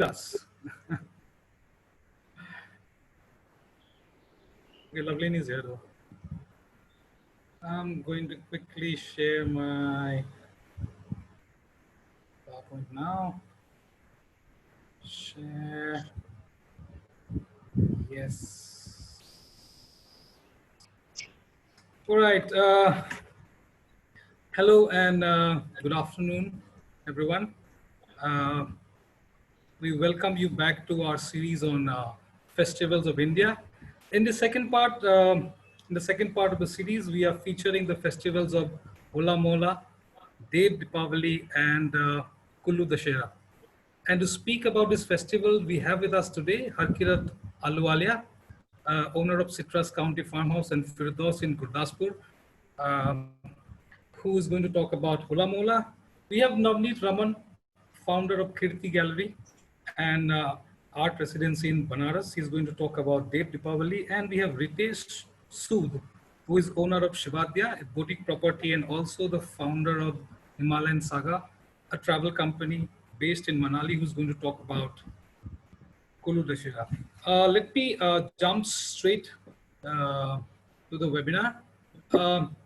us. Okay, Loveline is here though. I'm going to quickly share my PowerPoint now. Share. Yes. All right. Hello and good afternoon, everyone. Uh, we welcome you back to our series on festivals of India. In the second part, of the series, we are featuring the festivals of Hola Mola, Dev Dipavali, and Kullu Dashera. And to speak about this festival, we have with us today Harkirat Aluwalia, owner of Citrus County Farmhouse and Firdaus in Gurdaspur, um, who is going to talk about Hola Mola. We have Navneet Raman, founder of Kirti Gallery and art residency in Banaras. He's going to talk about Dev Dipavali. And we have Ritesh Sood, who is owner of Shivadya, a boutique property, and also the founder of Himalayan Saga, a travel company based in Manali, who's going to talk about Kulu Dashera. Let me jump straight to the webinar. Um,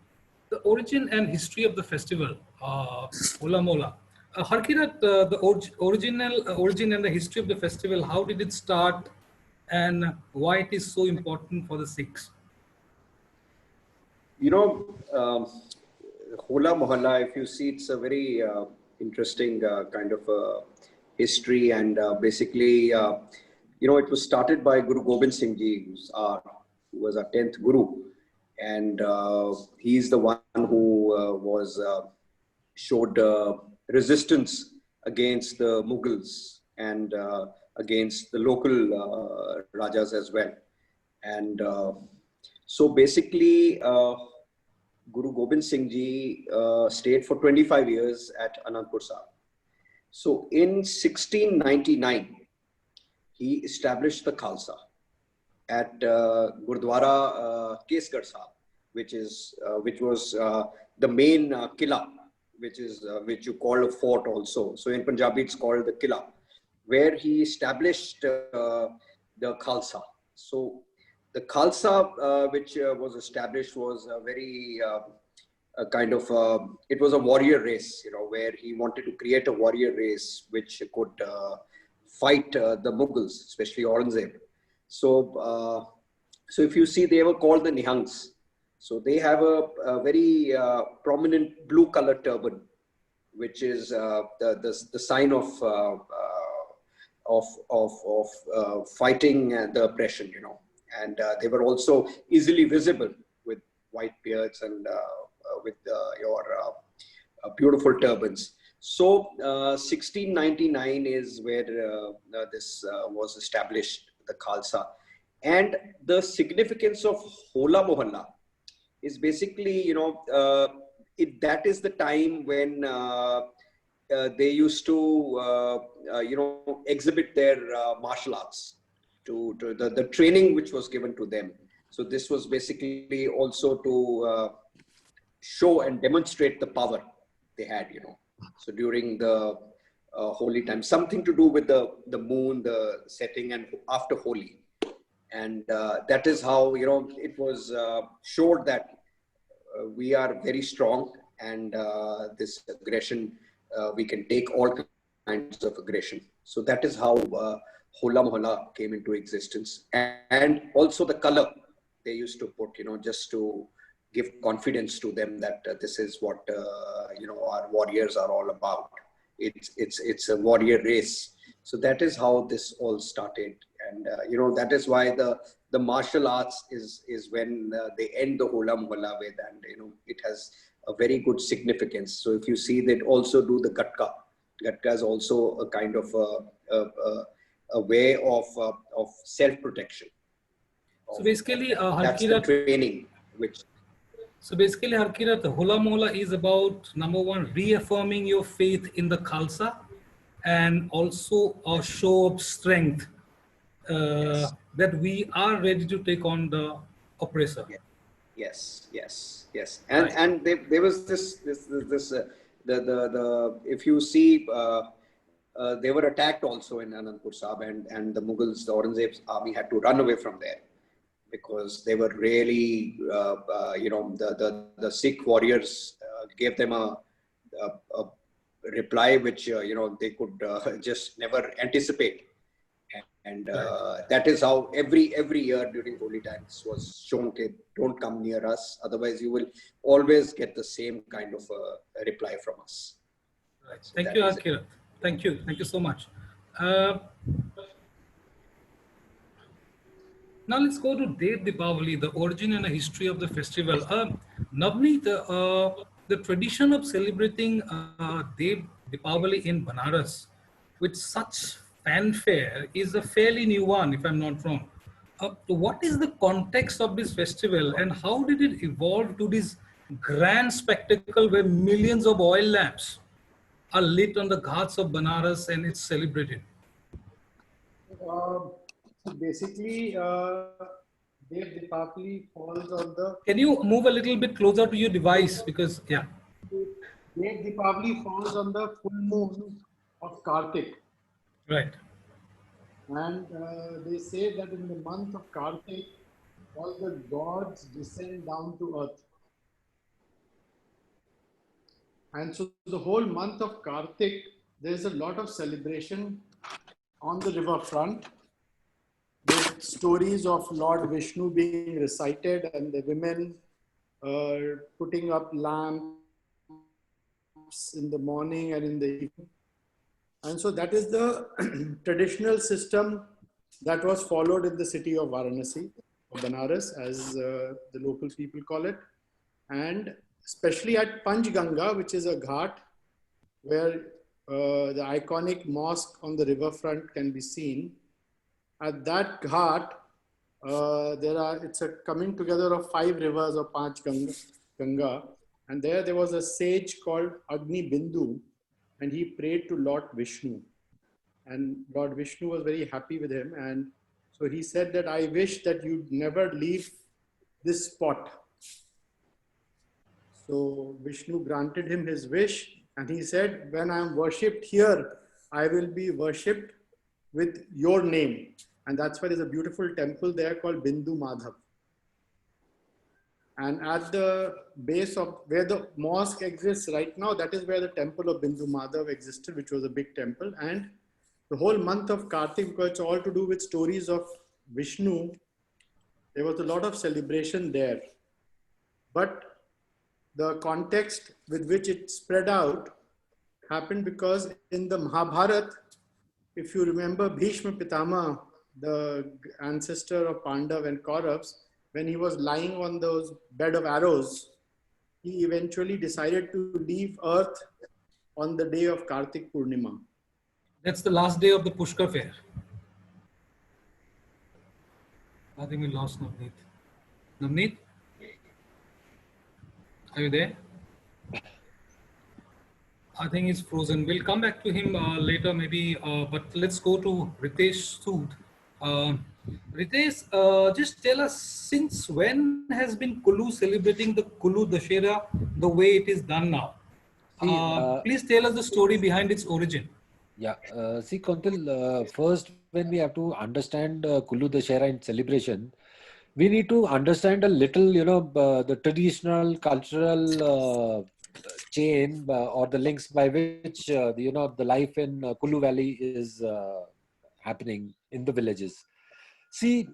the origin and history of the festival, Hola Mola. Harkirat, the origin and the history of the festival, how did it start and why it is so important for the Sikhs? You know, Hola Mohalla, if you see, it's a very interesting kind of history, and basically, it was started by Guru Gobind Singh Ji, who was our 10th Guru, and he's the one who showed resistance against the Mughals and against the local Rajas as well. And so basically, Guru Gobind Singh Ji stayed for 25 years at Anandpur Sahib. So in 1699, he established the Khalsa at Gurdwara Kesgarh Sahib, which was the main Killa, which you call a fort also. So in Punjabi, it's called the Killa, where he established the Khalsa. So the Khalsa, which was established, was a very it was a warrior race, where he wanted to create a warrior race which could fight the Mughals, especially Aurangzeb. So, so if you see, they were called the Nihangs. So they have a very prominent blue color turban, which is the sign of fighting the oppression, and they were also easily visible with white beards and with your beautiful turbans. So 1699 is where this was established, the Khalsa. And the significance of Hola Mohalla is basically, that is the time when they used to, exhibit their martial arts, to the training which was given to them. So this was basically also to show and demonstrate the power they had, So during the holy time, something to do with the moon, the setting, and after Holi. And that is how, it was showed that we are very strong, and this aggression, we can take all kinds of aggression. So that is how Hola Mohalla came into existence. And also the color they used to put, just to give confidence to them that this is what, our warriors are all about. It's a warrior race. So that is how this all started. And, that is why the martial arts is when they end the Hola Mohalla with, and, it has a very good significance. So if you see, they also do the Gatka. Gatka is also a kind of a way of self-protection. So basically, that's the training which. So basically, Harkirat, Hola Mohalla is about, number one, reaffirming your faith in the Khalsa, and also a show of strength Yes. that we are ready to take on the oppressor. Yes. And Right. and there was this the if you see they were attacked also in Anandpur Sahib, and the Mughals, the Aurangzeb's army had to run away from there because they were really, the Sikh warriors gave them a reply which, they could just never anticipate. And that is how every year during holy times was shown, okay, don't come near us, otherwise you will always get the same kind of reply from us. Right. So thank you, Akira. Thank you so much. Now let's go to Dev Deepavali, the origin and the history of the festival. Navneet, the tradition of celebrating Dev Deepavali in Banaras with such fanfare is a fairly new one, if I'm not wrong. What is the context of this festival and how did it evolve to this grand spectacle where millions of oil lamps are lit on the ghats of Banaras and it's celebrated? Basically, Dev Deepavali falls on the. Can you move a little bit closer to your device? Because, yeah. Dev Deepavali falls on the full moon of Kartik. Right. And they say that in the month of Kartik, all the gods descend down to earth. And so the whole month of Kartik, there's a lot of celebration on the riverfront, with stories of Lord Vishnu being recited and the women putting up lamps in the morning and in the evening. And so that is the traditional system that was followed in the city of Varanasi, or Banaras, as the local people call it. And especially at Panchganga, which is a ghat where the iconic mosque on the riverfront can be seen. At that ghat, it's a coming together of 5 rivers of Panchganga, and there was a sage called Agni Bindu, and he prayed to Lord Vishnu, and Lord Vishnu was very happy with him, and so he said that I wish that you'd never leave this spot. So Vishnu granted him his wish, and he said, when I am worshipped here, I will be worshipped with your name. And that's why there's a beautiful temple there called Bindu Madhav. And at the base of where the mosque exists right now, that is where the temple of Bindu Madhav existed, which was a big temple. And the whole month of Kartik, because it's all to do with stories of Vishnu, there was a lot of celebration there. But the context with which it spread out happened because in the Mahabharata, if you remember Bhishma Pitama, the ancestor of Pandav and Kauravas, when he was lying on those bed of arrows, he eventually decided to leave earth on the day of Kartik Purnima. That's the last day of the Pushkar fair. I think we lost Navneet. Navneet? Are you there? I think he's frozen. We'll come back to him later maybe, but let's go to Ritesh Sood. Ritesh, just tell us, since when has been Kulu celebrating the Kulu Dashera the way it is done now? Please tell us the story behind its origin. Yeah, see, Kontil, first, when we have to understand Kulu Dashera in celebration, we need to understand a little, the traditional cultural chain or the links by which, the life in Kulu Valley is happening in the villages. See,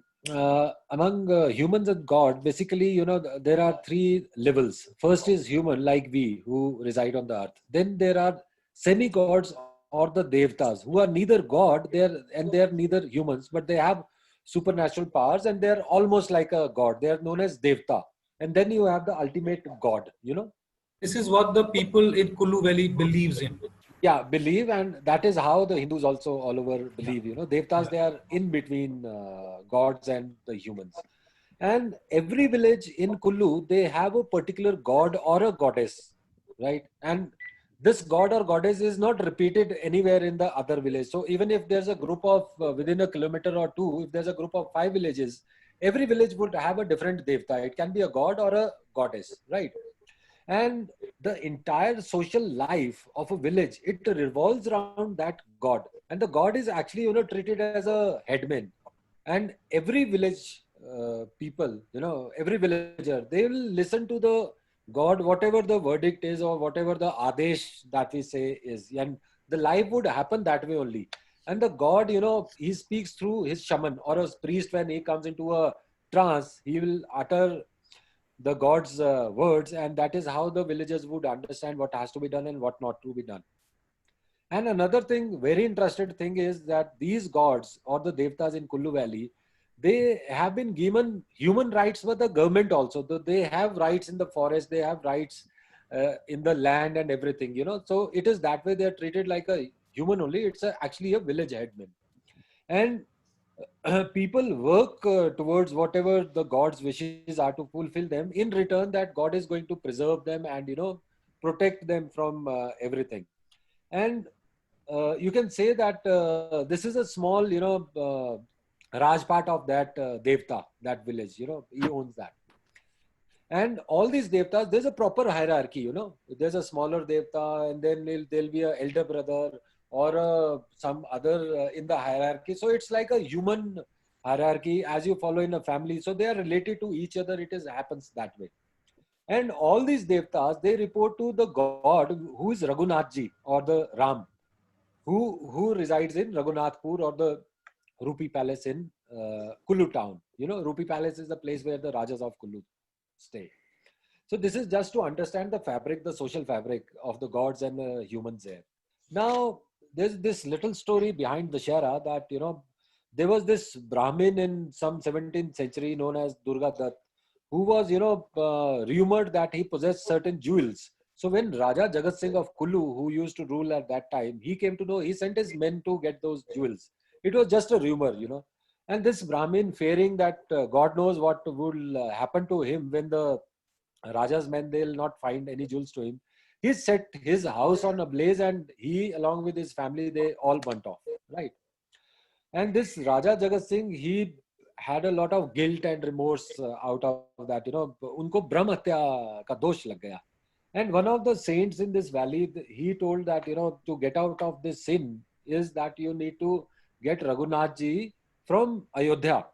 among humans and God, basically, there are 3 levels. First is human, like we, who reside on the earth. Then there are semi-gods or the devtas, who are neither God, they're neither humans, but they have supernatural powers and they're almost like a god. They're known as devta. And then you have the ultimate God, This is what the people in Kulu Valley believes in. Yeah, believe, and that is how the Hindus also all over believe. Devtas, they are in between gods and the humans. And every village in Kulu, they have a particular god or a goddess, right? And this god or goddess is not repeated anywhere in the other village. So even if there's a group of within a kilometer or 2, if there's a group of 5 villages, every village would have a different devta. It can be a god or a goddess, right? And the entire social life of a village, it revolves around that god. And the god is actually, treated as a headman. And every village people, every villager, they will listen to the god, whatever the verdict is or whatever the adesh that we say is. And the life would happen that way only. And the god, he speaks through his shaman or a priest. When he comes into a trance, he will utter the god's words, and that is how the villagers would understand what has to be done and what not to be done. And another thing, very interesting thing, is that these gods or the devtas in Kullu Valley, they have been given human rights by the government also. They have rights in the forest, they have rights in the land and everything, So it is that way they are treated like a human only. It's actually a village headman. And people work towards whatever the god's wishes are to fulfill them. In return, that god is going to preserve them and protect them from everything. And you can say that this is a small rajpat of that devta, that village. He owns that. And all these devtas, there's a proper hierarchy. There's a smaller devta, and then there'll be a elder brother or some other in the hierarchy. So it's like a human hierarchy as you follow in a family. So they are related to each other. It happens that way. And all these devtas, they report to the god who is Raghunathji or the Ram, who resides in Raghunathpur or the Rupi Palace in Kullu town. Rupi Palace is the place where the Rajas of Kullu stay. So this is just to understand the fabric, the social fabric of the gods and the humans there. Now, there's this little story behind Dashera that, there was this Brahmin in some 17th century known as Durga Dutt, who was, rumored that he possessed certain jewels. So when Raja Jagat Singh of Kullu, who used to rule at that time, he came to know, he sent his men to get those jewels. It was just a rumor, And this Brahmin, fearing that God knows what will happen to him when the Raja's men, they'll not find any jewels to him, he set his house on a blaze, and he, along with his family, they all burnt off, right? And this Raja Jagat Singh, he had a lot of guilt and remorse out of that. Unko Brahm Hatya ka dosh lag gaya. And one of the saints in this valley, he told that, to get out of this sin is that you need to get Raghunathji from Ayodhya.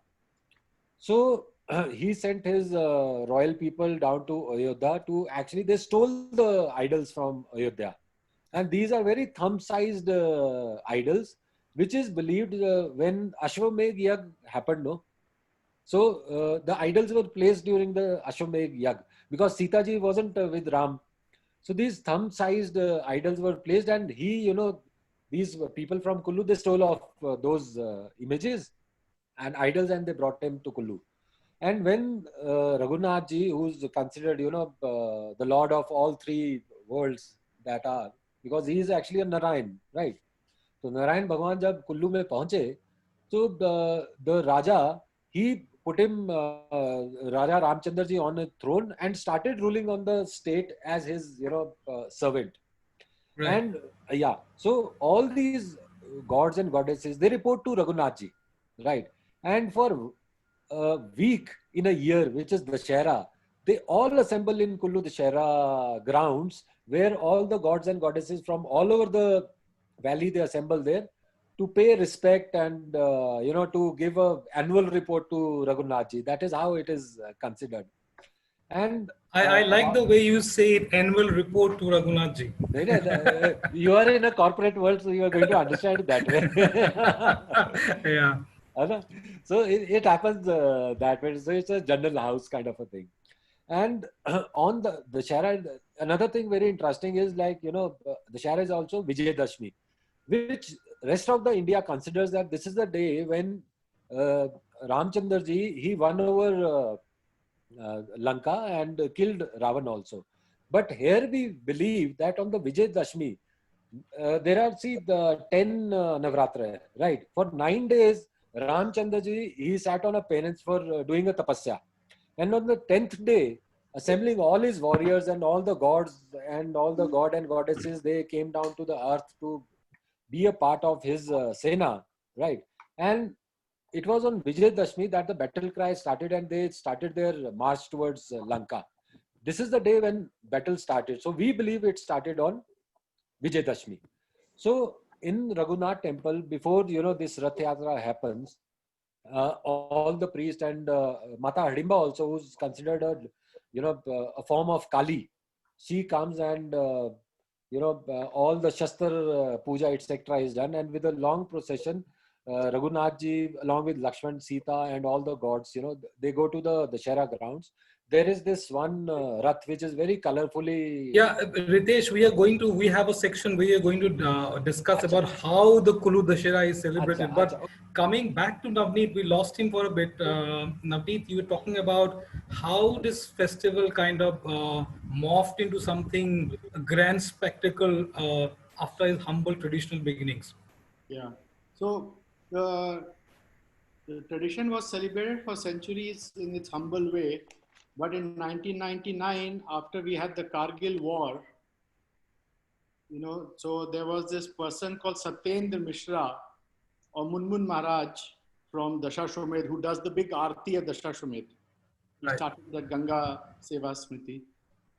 So he sent his royal people down to Ayodhya to actually, they stole the idols from Ayodhya. And these are very thumb-sized idols, which is believed when Ashwamedh Yag happened, no? So the idols were placed during the Ashwamedh Yag because Sita ji wasn't with Ram. So these thumb-sized idols were placed, and he, these people from Kullu, they stole off those images and idols, and they brought them to Kullu. And when Raghunathji, who's considered, the lord of all three worlds that are, because he is actually a Narayan, right? So Narayan Bhagwan jab Kullu mein pahunche, so the Raja, he put him, Raja Ramchandra ji, on a throne and started ruling on the state as his, servant. Right. And so all these gods and goddesses, they report to Raghunathji, right? And for a week in a year, which is Dashera, they all assemble in Kullu Dashera grounds, where all the gods and goddesses from all over the valley, they assemble there to pay respect and, to give an annual report to Raghunathji. That is how it is considered. And I like the way you say it, annual report to Raghunathji. You are in a corporate world, so you are going to understand it that way. Yeah. So it happens that way. So it's a general house kind of a thing. And on the Dashera, another thing very interesting is like, Dashera is also Vijayadashmi, which rest of the India considers that this is the day when Ramchandra ji, he won over Lanka and killed Ravan also. But here we believe that on the Vijayadashmi, there are, the 10 Navratra, right? For 9 days, Ramchandra ji, he sat on a penance for doing a tapasya. And on the 10th day, assembling all his warriors and all the gods and all the god and goddesses, they came down to the earth to be a part of his Sena, right? And it was on Vijayadashmi that the battle cry started, and they started their march towards Lanka. this is the day when battle started. So we believe it started on Vijayadashmi. So in Raghunath temple, before this Rath Yatra happens, all the priests and Mata Hidimba also, who's considered a form of Kali, she comes and all the Shastra puja etc. is done, and with a long procession, Raghunath ji along with Lakshman, Sita, and all the gods, they go to the Dashera grounds. There is this one Rath which is very colorfully. Yeah, Ritesh, we have a section where we are going to discuss about how the Kulu Dashera is celebrated. But coming back to Navneet, we lost him for a bit. Navneet, you were talking about how this festival kind of morphed into something grand spectacle after his humble traditional beginnings. Yeah. So the tradition was celebrated for centuries in its humble way. But in 1999, after we had the Kargil war, so there was this person called Satyendra Mishra or Munmun Maharaj from Dashashwamedh who does the big Aarti at Dashashwamedh. He started the Ganga Seva Smriti.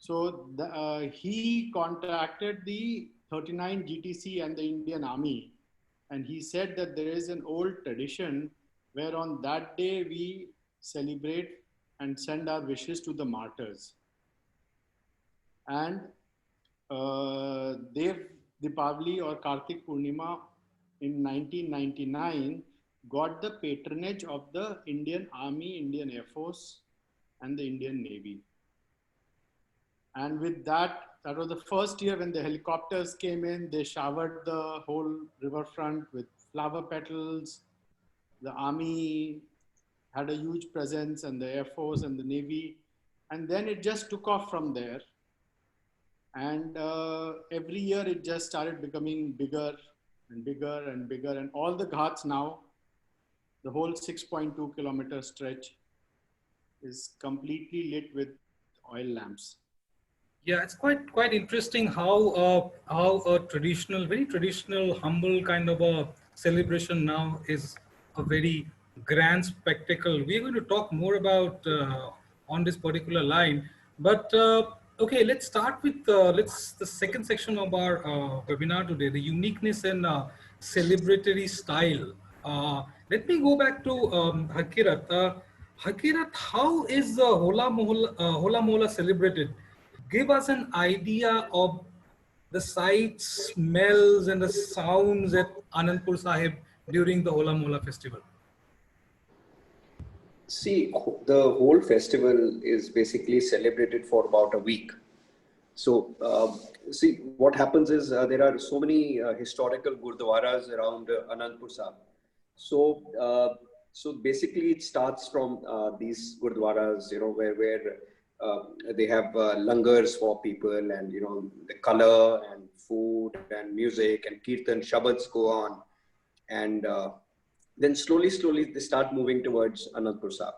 So he contacted the 39 GTC and the Indian Army. And he said that there is an old tradition where on that day we celebrate and send our wishes to the martyrs. And Dev Deepavali or Kartik Purnima in 1999 got the patronage of the Indian Army, Indian Air Force, and the Indian Navy. And with that was the first year when the helicopters came in. They showered the whole riverfront with flower petals. The Army had a huge presence, and the Air Force and the Navy. And then it just took off from there. And every year it just started becoming bigger and bigger and bigger. And all the ghats now, the whole 6.2 kilometer stretch is completely lit with oil lamps. Yeah, it's quite interesting how a traditional, very traditional, humble kind of a celebration now is a very grand spectacle. We're going to talk more about on this particular line, but okay, let's start with the second section of our webinar today: the uniqueness and celebratory style. Let me go back to Hakirat. Hakirat, how is the Hola Mohalla celebrated? Give us an idea of the sights, smells, and the sounds at Anandpur Sahib during the Hola Mohalla festival. See, the whole festival is basically celebrated for about a week. So, see, what happens is there are so many historical gurdwaras around Anandpur Sahib. So basically, it starts from these gurdwaras, where they have langars for people, and the color and food and music and kirtan shabads go on, and then slowly they start moving towards Anandpur Sahib.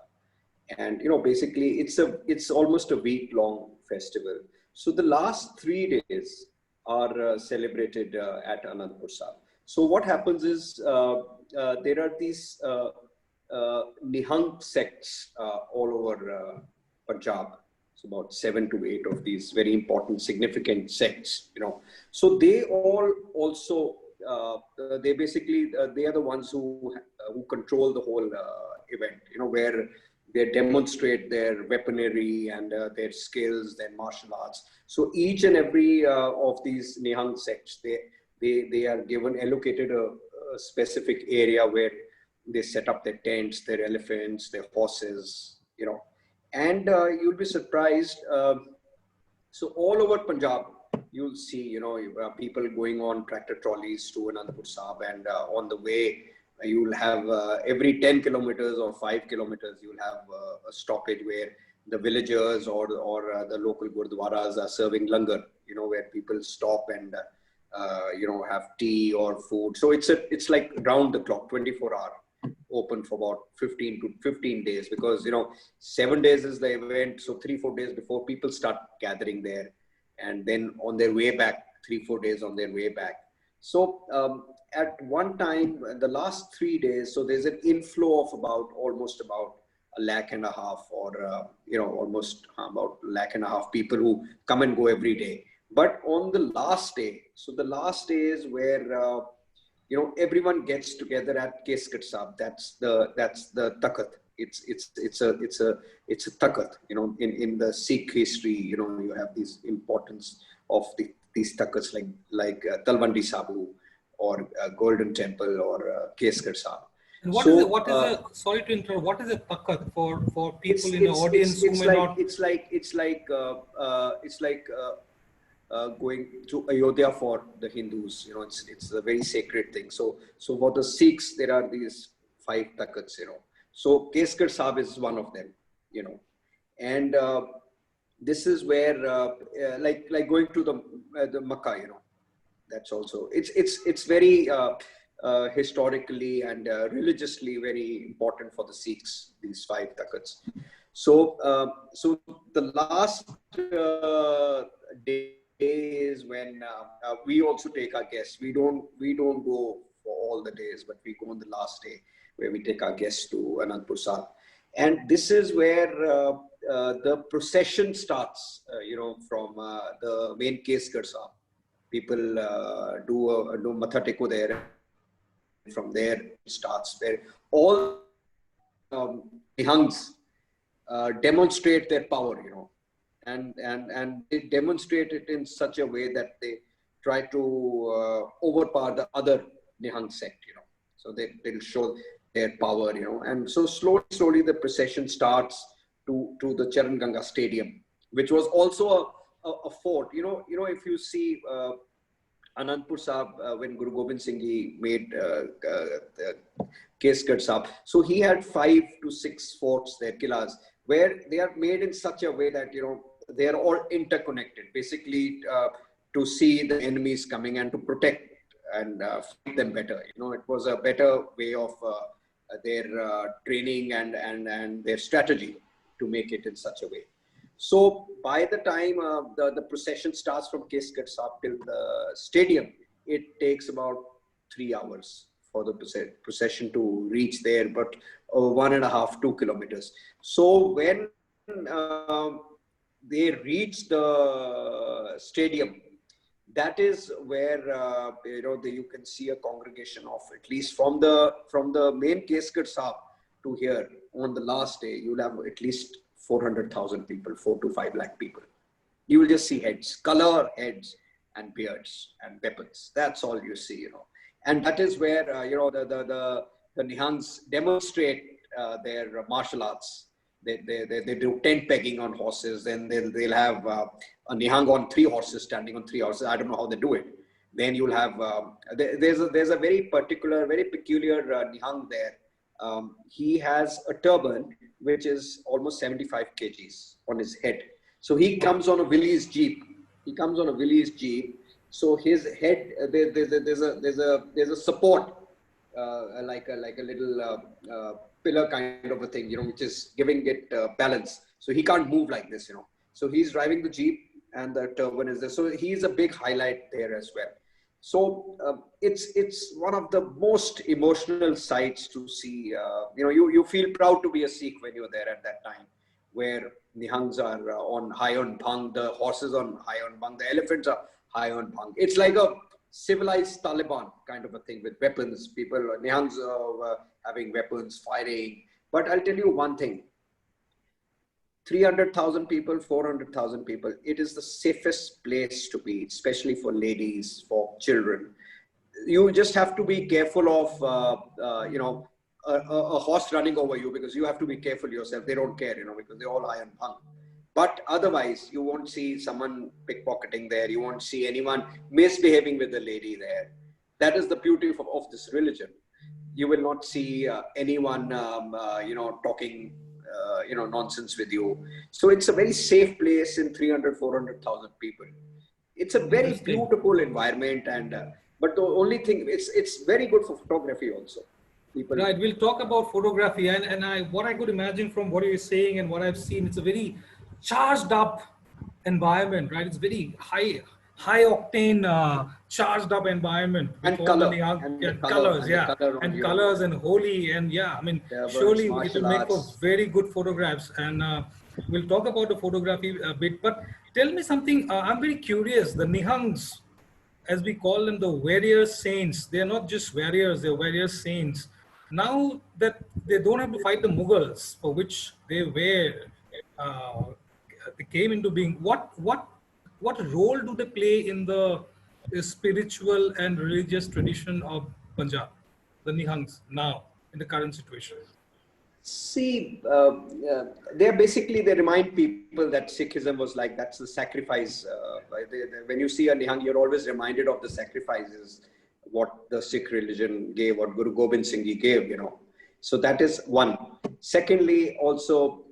And basically it's almost a week-long festival. So the last 3 days are celebrated at Anandpur Sahib. So what happens is there are these Nihang sects all over Punjab. It's about 7 to 8 of these very important, significant sects. So they all also they basically they are the ones who control the whole event. Where they demonstrate their weaponry and their skills, their martial arts. So each and every of these Nihang sects, they are allocated a specific area where they set up their tents, their elephants, their horses, and you'll be surprised. So all over Punjab, you'll see, people going on tractor trolleys to Anandpur Sahib, and on the way, you'll have every 10 kilometers or 5 kilometers, you'll have a stoppage where the villagers or the local gurdwaras are serving langar, where people stop and, have tea or food. So it's like round the clock, 24-hour, open for about 15 days, because, 7 days is the event. So 3-4 days before, people start gathering there, and then on their way back, 3-4 days on their way back. So at one time, the last 3 days, so there's an inflow of almost about lakh and a half, or almost about 1.5 lakh people who come and go every day. But on the last day, so the last day is where everyone gets together at Keskat Sahib. That's the takat. It's a takat. In the Sikh history, you have these importance of these takats like Talwandi Sabu, or Golden Temple, or Keskat Sahib. And what is a sorry to interrupt, what is a takat for people in the audience who may not? It's like going to Ayodhya for the Hindus. It's a very sacred thing. So for the Sikhs, there are these 5 takats. So Keskat Sahib is one of them. And this is where like going to the Makkah. That's also it's very historically and religiously very important for the Sikhs, these 5 takats. So the last day is when we also take our guests. We don't go for all the days, but we go on the last day where we take our guests to Anandpur Sahib. And this is where the procession starts, from the main Keskat Sahib. People do Matha Teko there. From there it starts, where all Nihangs demonstrate their power, and they demonstrate it in such a way that they try to overpower the other Nihang sect, so they'll show their power, and so slowly the procession starts to the Charan Ganga Stadium, which was also a fort. If you see Anandpur Sahib, when Guru Gobind Singh Ji made Keskat Sahib, so he had 5 to 6 forts there, kilas, where they are made in such a way that they are all interconnected, basically to see the enemies coming and to protect and fight them better. It was a better way of their training and their strategy to make it in such a way. So by the time the procession starts from Keskat Sahib till the stadium, it takes about 3 hours for the procession to reach there, but 1.5-2 kilometers. So when they reach the stadium, that is where you can see a congregation of, at least from the main Keskat Sahib to here on the last day, you'll have at least 400,000 people, 4 to 5 lakh people. You will just see heads, color heads and beards and weapons. That's all you see, And that is where, the Nihangs demonstrate their martial arts. They do tent pegging on horses. Then they'll have a Nihang on 3 horses, standing on 3 horses. I don't know how they do it. Then you'll have, there's a very peculiar Nihang there. He has a turban which is almost 75 kgs on his head. So he comes on a Willys Jeep. So his head, there's a support, like a little pillar kind of a thing, which is giving it balance. So he can't move like this, So he's driving the Jeep and the turban is there. So he's a big highlight there as well. So it's one of the most emotional sights to see. You feel proud to be a Sikh when you're there at that time, where Nihangs are on high on bhang, the horses on high on bhang, the elephants are high on bhang. It's like a civilized Taliban kind of a thing with weapons. People, Nihangs having weapons, firing. But I'll tell you one thing. 300,000 people, 400,000 people, it is the safest place to be, especially for ladies, for children. You just have to be careful of, a horse running over you, because you have to be careful yourself. They don't care, because they're all high on bhang. But otherwise, you won't see someone pickpocketing there. You won't see anyone misbehaving with the lady there. That is the beauty of this religion. You will not see anyone, talking nonsense with you. So it's a very safe place in 300, 400,000 people. It's a very beautiful environment, and but the only thing, it's very good for photography also. Right, we'll talk about photography, and what I could imagine from what you're saying and what I've seen, it's a very charged up environment, right? It's very high octane, charged up environment with And all the color, Nihang and the color, colors, and the yeah, color on and you. colors and holy, and yeah, I mean, There was surely it will martial make for arts. very good photographs, and we'll talk about the photography a bit. But tell me something. I'm very curious. The Nihangs, as we call them, the warrior saints. They're not just warriors; they're warrior saints. Now that they don't have to fight the Mughals, for which they were, uh, they came into being. What role do they play in the spiritual and religious tradition of Punjab, the Nihangs, now in the current situation? See, they're basically, they remind people that Sikhism was like, that's the sacrifice. When you see a Nihang, you're always reminded of the sacrifices, what the Sikh religion gave, what Guru Gobind Singh Ji gave, you know. So that is one. Secondly, also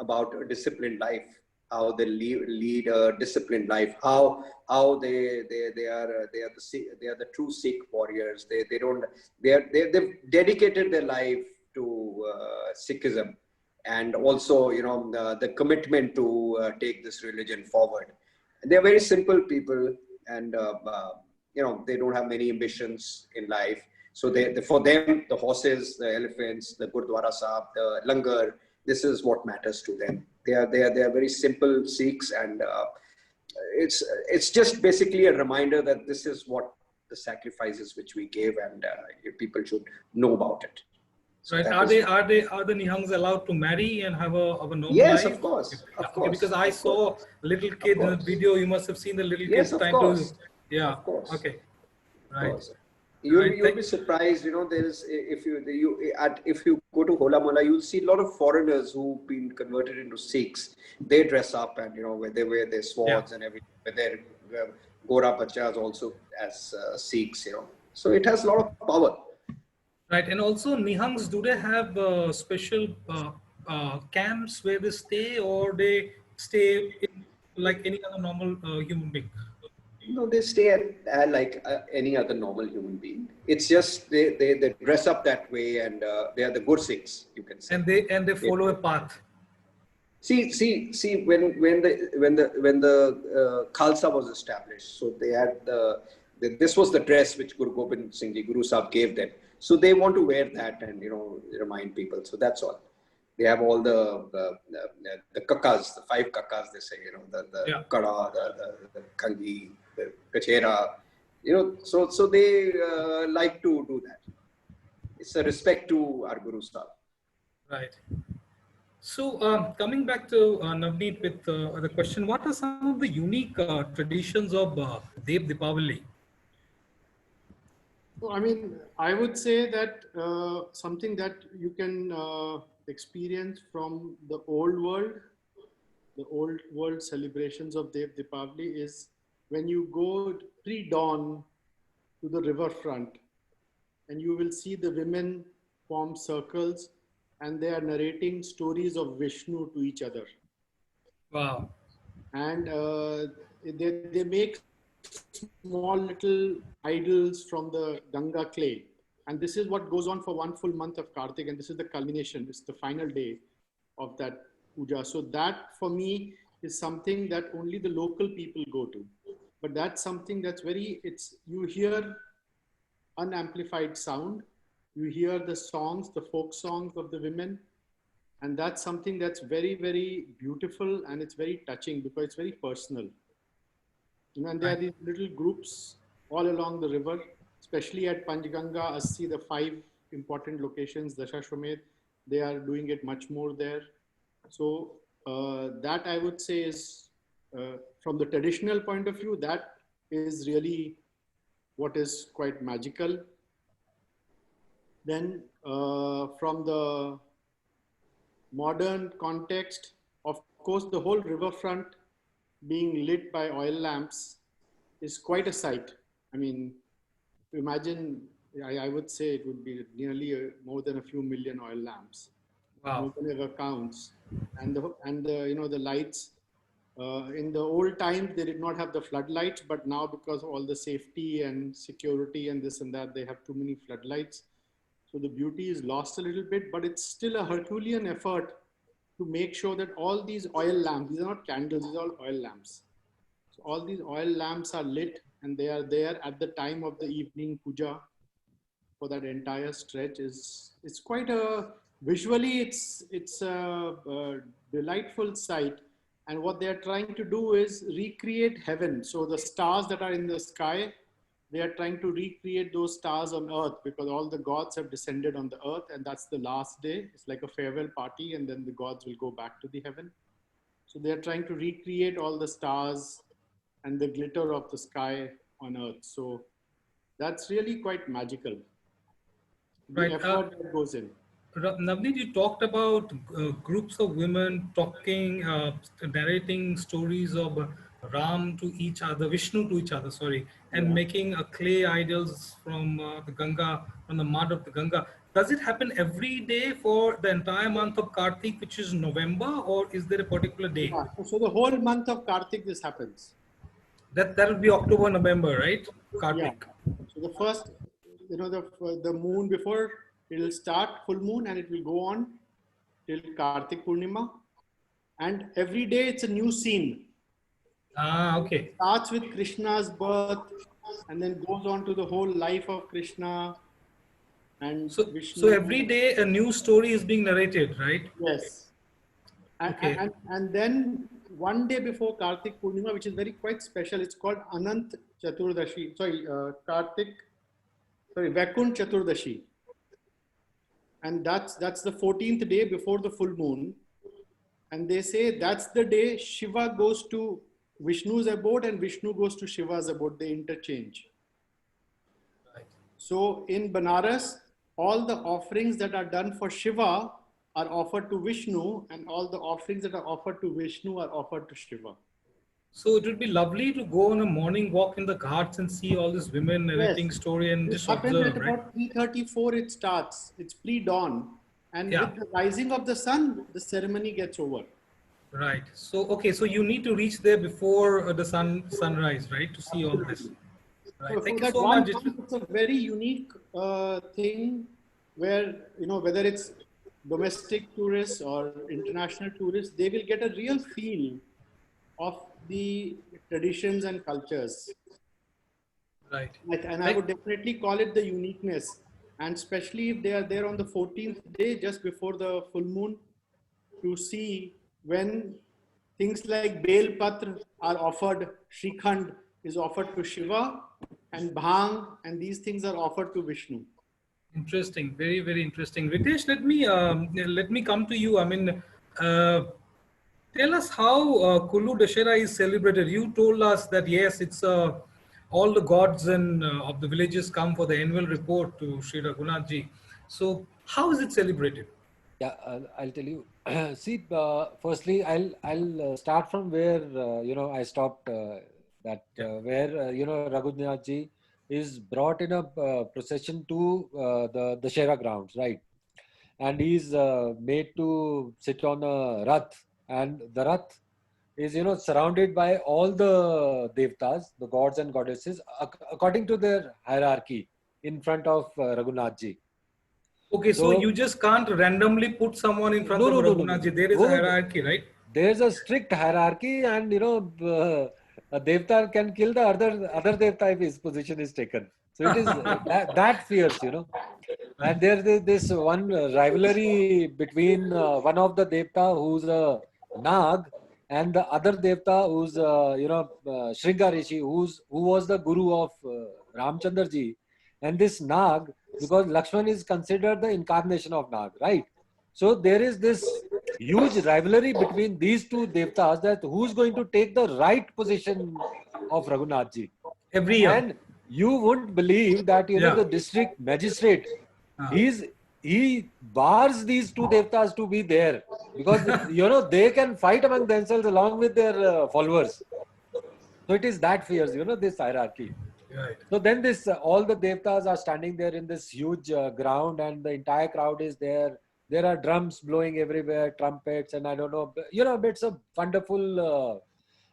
about a disciplined life, how they lead a disciplined life, how they are the true Sikh warriors. They've dedicated their life to Sikhism, and also, you know, the commitment to take this religion forward. They're very simple people, and you know, they don't have many ambitions in life. So for them, the horses, the elephants, the Gurdwara Sahib, the langar, this is what matters to them. They are very simple Sikhs, and it's just basically a reminder that this is what the sacrifices which we gave, and people should know about it. So Right? that Are is they what- are the Nihangs allowed to marry and have a normal Yes, life? of course, Yeah, of okay, course, because I of saw course, a little of kid in the course. video. You must have seen the little Yes, kid of trying to, course, yeah. of course, Okay, of right, course. You'll right. be surprised. You know, there's if you go to Hola Mola, you'll see a lot of foreigners who've been converted into Sikhs. They dress up, and you know, where they wear their swords and everything. But their Gora Bachas also as Sikhs. You know, so it has a lot of power. Right, and also Nihangs, do they have special camps where they stay, or they stay in, like any other normal human being? No, they stay like any other normal human being. It's just they dress up that way, and they are the Gursikhs, you can say. And they They- follow a path. See, when the Khalsa was established, so they had this was the dress which Guru Gobind Singh Ji, Guru Sahib gave them. So they want to wear that and, you know, remind people. So that's all. They have all the kakas, the 5 kakas, they say, you know, the Yeah. kada, the kangi, the kachera, you know. So they like to do that. It's a respect to our Guru Sahib. Right. So, coming back to Navneet with the question, what are some of the unique traditions of Dev Deepavali? So, I mean, I would say that something that you can experience from the old world celebrations of Dev Deepavali is when you go pre-dawn to the riverfront, and you will see the women form circles, and they are narrating stories of Vishnu to each other. Wow. And they make small little idols from the Ganga clay. And this is what goes on for one full month of Kartik. And this is the culmination. It's the final day of that puja. So that for me is something that only the local people go to. But that's something that's you hear unamplified sound. You hear the songs, the folk songs of the women. And that's something that's very, very beautiful, and it's very touching because it's very personal. You know, and there are these little groups all along the river, especially at Panchganga, Assi, the 5 important locations, Dashashwamedh, they are doing it much more there. So that I would say is, from the traditional point of view, that is really what is quite magical. Then from the modern context, of course, the whole riverfront being lit by oil lamps is quite a sight. I mean, imagine, I would say it would be nearly more than a few million oil lamps. Wow. No one ever counts. And the lights, in the old times, they did not have the floodlights, but now because of all the safety and security and this and that, they have too many floodlights. So the beauty is lost a little bit, but it's still a Herculean effort to make sure that all these oil lamps, these are not candles, these are all oil lamps. So all these oil lamps are lit, and they are there at the time of the evening puja for that entire stretch. It's quite a visually it's a delightful sight. And what they are trying to do is recreate heaven. So the stars that are in the sky, they are trying to recreate those stars on earth, because all the gods have descended on the earth, and that's the last day. It's like a farewell party, and then the gods will go back to the heaven. So they are trying to recreate all the stars and the glitter of the sky on earth. So that's really quite magical, the Right. effort that goes in. Navneet, you talked about groups of women talking, narrating stories of Ram to each other, Vishnu to each other, sorry, and Yeah. making clay idols from the Ganga, from the mud of the Ganga. Does it happen every day for the entire month of Kartik, which is November, or is there a particular day? Yeah. So the whole month of Kartik, this happens. That will be October, November, right? Yeah. Kartik. So the first, the moon before, it will start full moon, and it will go on till Kartik Purnima. And every day it's a new scene. Ah, okay. Starts with Krishna's birth, and then goes on to the whole life of Krishna and So Vishnu. every day a new story is being narrated, right? Yes. Okay. And then one day before Kartik Purnima, which is very quite special, it's called Anant Chaturdashi. Vaikunt Chaturdashi. And that's the 14th day before the full moon. And they say that's the day Shiva goes to Vishnu's abode and Vishnu goes to Shiva's abode. They interchange. Right. So in Banaras, all the offerings that are done for Shiva are offered to Vishnu, and all the offerings that are offered to Vishnu are offered to Shiva. So it would be lovely to go on a morning walk in the ghats and see all these women narrating Yes. story and This just happens observe, at right? about 3:34. It starts. It's pre-dawn, and Yeah. with the rising of the sun, the ceremony gets over. Right. So okay, so you need to reach there before the sunrise, right, to see all this. Right. So Thank for you that so one much. month, it's a very unique thing where, whether it's domestic tourists or international tourists, they will get a real feel of the traditions and cultures. Right. And I would definitely call it the uniqueness. And especially if they are there on the 14th day, just before the full moon, to see when things like Bel Patra are offered, Shrikhand is offered to Shiva, and Bhang, and these things are offered to Vishnu. Interesting. Very, very interesting. Ritesh, let me come to you. I mean, tell us how Kullu Dashera is celebrated. You told us that yes, it's all the gods and of the villages come for the annual report to Sri Raghunath ji. So how is it celebrated? Yeah, I'll tell you. See, firstly, I'll start from where I stopped. Where Raghunath ji is brought in a procession to the Dashera grounds, right? And he's made to sit on a rath, and the rath is surrounded by all the devtas, the gods and goddesses, according to their hierarchy in front of Raghunath ji. Okay, so you just can't randomly put someone in front of Raghunath ji. There is a hierarchy, right? There's a strict hierarchy, and a devta can kill the other devta if his position is taken. So it is that fierce, And there's this one rivalry between one of the devta who's a Nag and the other devta who's Shringa Rishi, who was the guru of Ramchandra ji. And this Nag, because Lakshman is considered the incarnation of Nag, right? So there is this huge rivalry between these two devtas, that who's going to take the right position of Raghunath ji. Every year. And you wouldn't believe that the district magistrate, he bars these two devtas to be there, because they can fight among themselves along with their followers. So it is that fierce, this hierarchy. Right. So then all the devtas are standing there in this huge ground, and the entire crowd is there. There are drums blowing everywhere, trumpets, and I don't know, it's a wonderful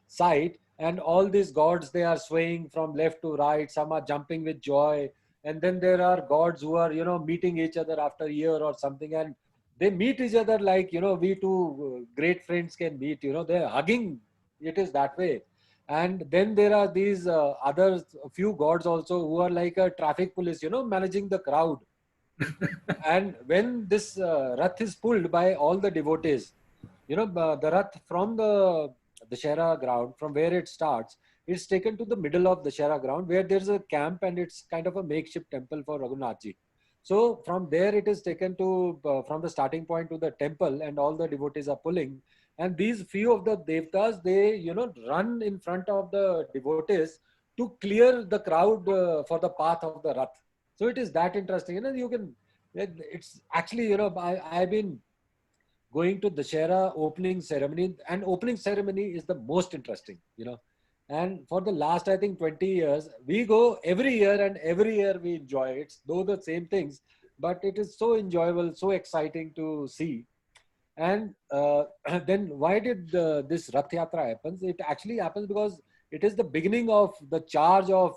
sight. And all these gods, they are swaying from left to right. Some are jumping with joy. And then there are gods who are, meeting each other after a year or something. And they meet each other like, we two great friends can meet, they're hugging. It is that way. And then there are these other few gods also who are like a traffic police, managing the crowd. And when this Rath is pulled by all the devotees, the Rath from the Dashera ground, from where it starts, it's taken to the middle of the Dashera ground where there's a camp and it's kind of a makeshift temple for Raghunathji. So from there it is taken to, from the starting point to the temple, and all the devotees are pulling. And these few of the devtas, they, run in front of the devotees to clear the crowd for the path of the Rath. So it is that interesting. You can, it's actually, I've been going to Dashera opening ceremony, and opening ceremony is the most interesting. And for the last, I think 20 years, we go every year, and every year we enjoy it. It's though the same things, but it is so enjoyable, so exciting to see. And then why did this Rath Yatra happens? It actually happens because it is the beginning of the charge of,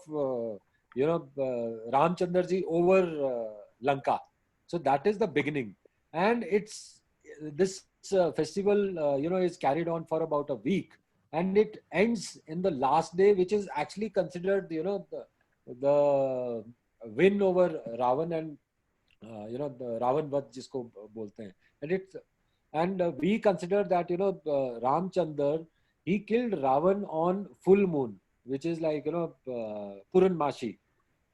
Ramchandraji over Lanka. So that is the beginning. And it's this festival, is carried on for about a week. And it ends in the last day, which is actually considered, the win over Ravan, and, the Ravan Vad jisko bolte hain. And we consider that, Ramchandar, he killed Ravan on full moon, which is like, Puranmashi.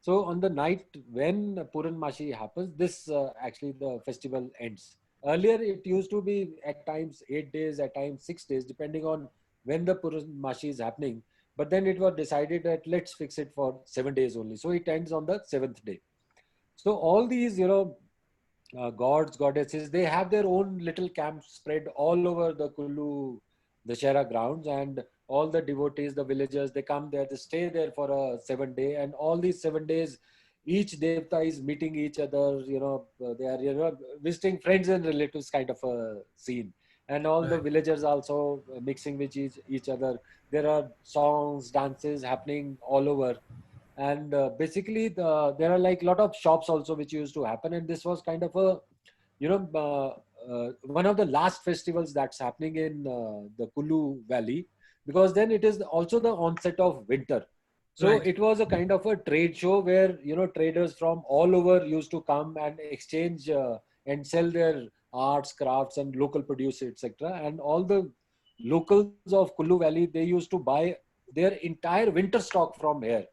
So on the night when Puranmashi happens, this actually the festival ends. Earlier, it used to be at times 8 days, at times 6 days, depending on when the Puranmashi is happening. But then it was decided that let's fix it for 7 days only. So it ends on the 7th day. So all these, gods, goddesses, they have their own little camps spread all over the Kullu, the Shera grounds, and all the devotees, the villagers, they come there, they stay there for a 7 day, and all these 7 days, each devta is meeting each other, they are, visiting friends and relatives kind of a scene. And all the villagers also mixing with each other. There are songs, dances happening all over. And basically there are like a lot of shops also which used to happen. And this was kind of a, one of the last festivals that's happening in the Kullu Valley, because then it is also the onset of winter. So it was a kind of a trade show where, traders from all over used to come and exchange and sell their arts, crafts, and local produce, etc. And all the locals of Kullu Valley, they used to buy their entire winter stock from here,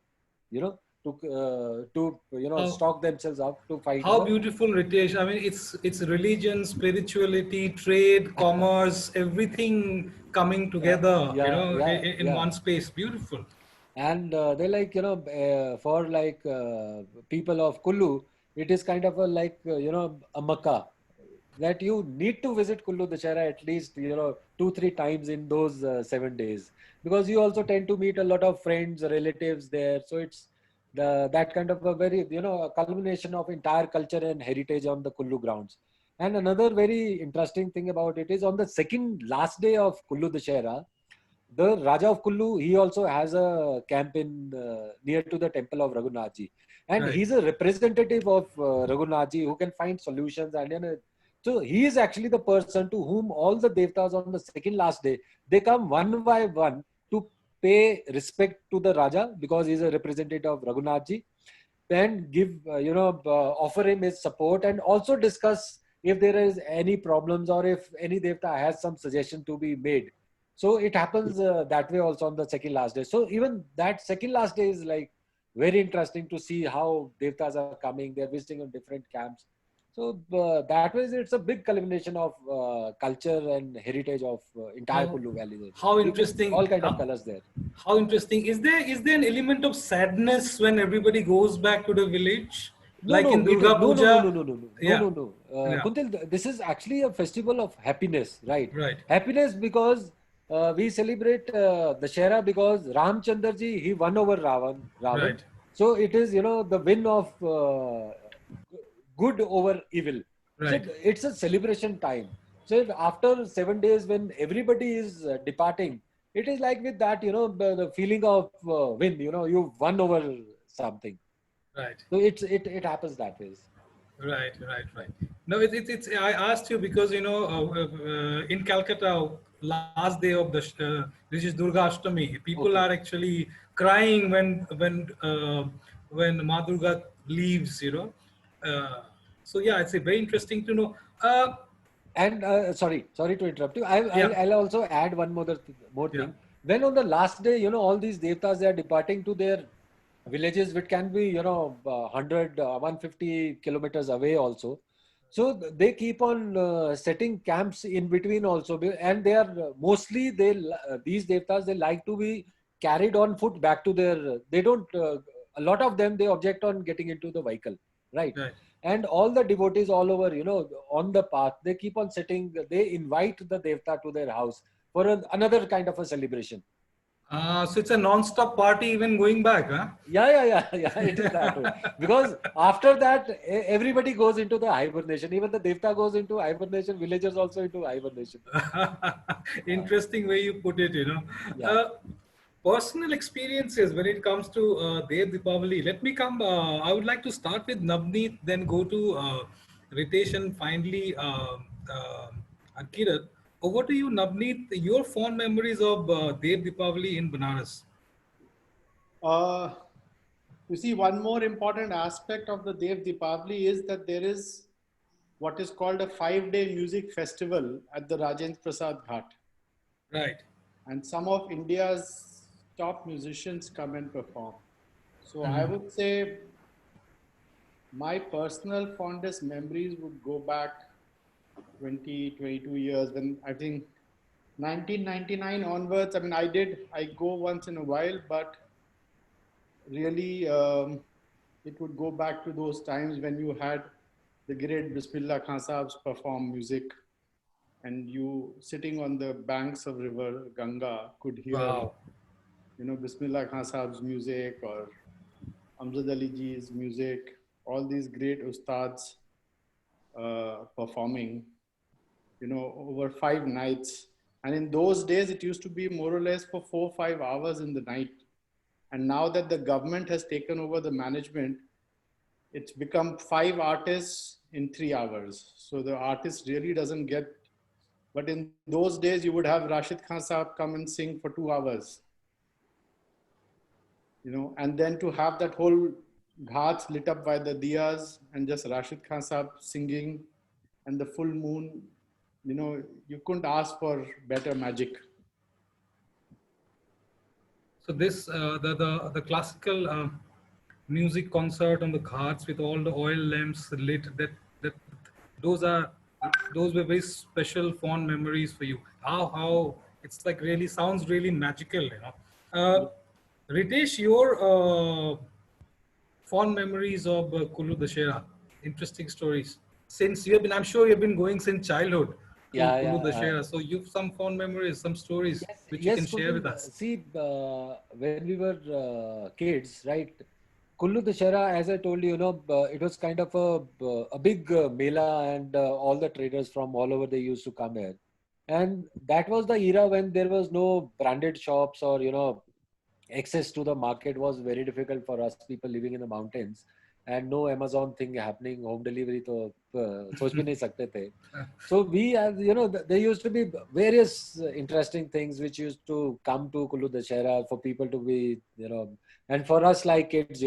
stock themselves up to fight. How beautiful, Ritesh. I mean, it's religion, spirituality, trade, commerce, everything coming together, in one space. Beautiful. And they like, for like people of Kullu, it is kind of a like, a Makkah, that you need to visit Kullu Dashera at least, 2-3 times in those 7 days, because you also tend to meet a lot of friends, relatives there. So it's that kind of a very, a culmination of entire culture and heritage on the Kullu grounds. And another very interesting thing about it is on the second last day of Kullu Dashera, the Raja of Kullu, he also has a camp in near to the temple of Raghunathji. And he's a representative of Raghunathji who can find solutions. And so he is actually the person to whom all the devtas on the second last day, they come one by one to pay respect to the Raja, because he's a representative of Raghunathji, and give, offer him his support, and also discuss if there is any problems or if any devta has some suggestion to be made. So it happens that way also on the second last day. So even that second last day is like very interesting to see how devtas are coming. They're visiting on different camps. So that way, it's a big culmination of culture and heritage of entire Kullu Valley. How interesting! All kind of colors there. How interesting! Is there an element of sadness when everybody goes back to the village, in Durga Puja? No. Kuntil, this is actually a festival of happiness, right? Right. Happiness because we celebrate Dashera because Ramchandraji, he won over Ravan. Right. So it is, the win of good over evil. Right. So it's a celebration time. So after 7 days, when everybody is departing, it is like with that, the feeling of win. You won over something. Right. So it happens that way. Right. No, it's. I asked you because in Calcutta, last day of this is Durga Ashtami. People Okay. are actually crying when Ma Durga leaves. Uh, so yeah, it's a very interesting to know. And sorry to interrupt you. Yeah, I'll also add one more yeah, thing. When on the last day, all these devtas, they are departing to their villages, which can be, 100, 150 kilometers away also. So they keep on setting camps in between also. And they are mostly, these devtas, they like to be carried on foot back to their, they don't, a lot of them, they object on getting into the vehicle, right? right. And all the devotees all over, on the path, they keep on sitting, they invite the devta to their house for another kind of a celebration. So it's a non-stop party even going back, huh? Yeah, it is that way. Because after that, everybody goes into the hibernation. Even the devta goes into hibernation, villagers also into hibernation. Interesting way you put it. Yeah. Uh, Personal experiences when it comes to Dev Deepavali. Let me come. I would like to start with Navneet, then go to Ritesh, and finally Ankirat. Over to you, Navneet. Your fond memories of Dev Deepavali in Banaras. Uh, you see, one more important aspect of the Dev Deepavali is that there is what is called a 5-day music festival at the Rajendra Prasad Ghat. Right. And some of India's top musicians come and perform. So I would say my personal fondest memories would go back 20, 22 years when I think 1999 onwards. I mean, I go once in a while, but really it would go back to those times when you had the great Bismillah Khan Saab's perform music and you sitting on the banks of river Ganga could hear, Wow. Bismillah Khan Saab's music or Amjad Ali Ji's music, all these great ustads performing, over 5 nights. And in those days, it used to be more or less for 4 or 5 hours in the night. And now that the government has taken over the management, it's become 5 artists in 3 hours. So the artist really doesn't get, but in those days, you would have Rashid Khan Saab come and sing for 2 hours. And then to have that whole ghats lit up by the diyas and just Rashid Khan Saab singing and the full moon, you couldn't ask for better magic. So this the classical music concert on the ghats with all the oil lamps lit. That those are those were very special fond memories for you. How it's like really sounds really magical. Ritesh, your fond memories of Kullu Dashera, interesting stories. Since you have been, I'm sure you've been going since childhood to Kullu Yeah. Dashera. So you've some fond memories, some stories which you can Yes, share with Kuntal. us. See, when we were kids, right? Kullu Dashera, as I told you, it was kind of a big mela, and all the traders from all over they used to come here. And that was the era when there was no branded shops or access to the market was very difficult for us people living in the mountains, and no Amazon thing happening, home delivery to सोच भी नहीं सकते थे. So we, as there used to be various interesting things which used to come to Kullu Dashera for people to be, and for us like kids,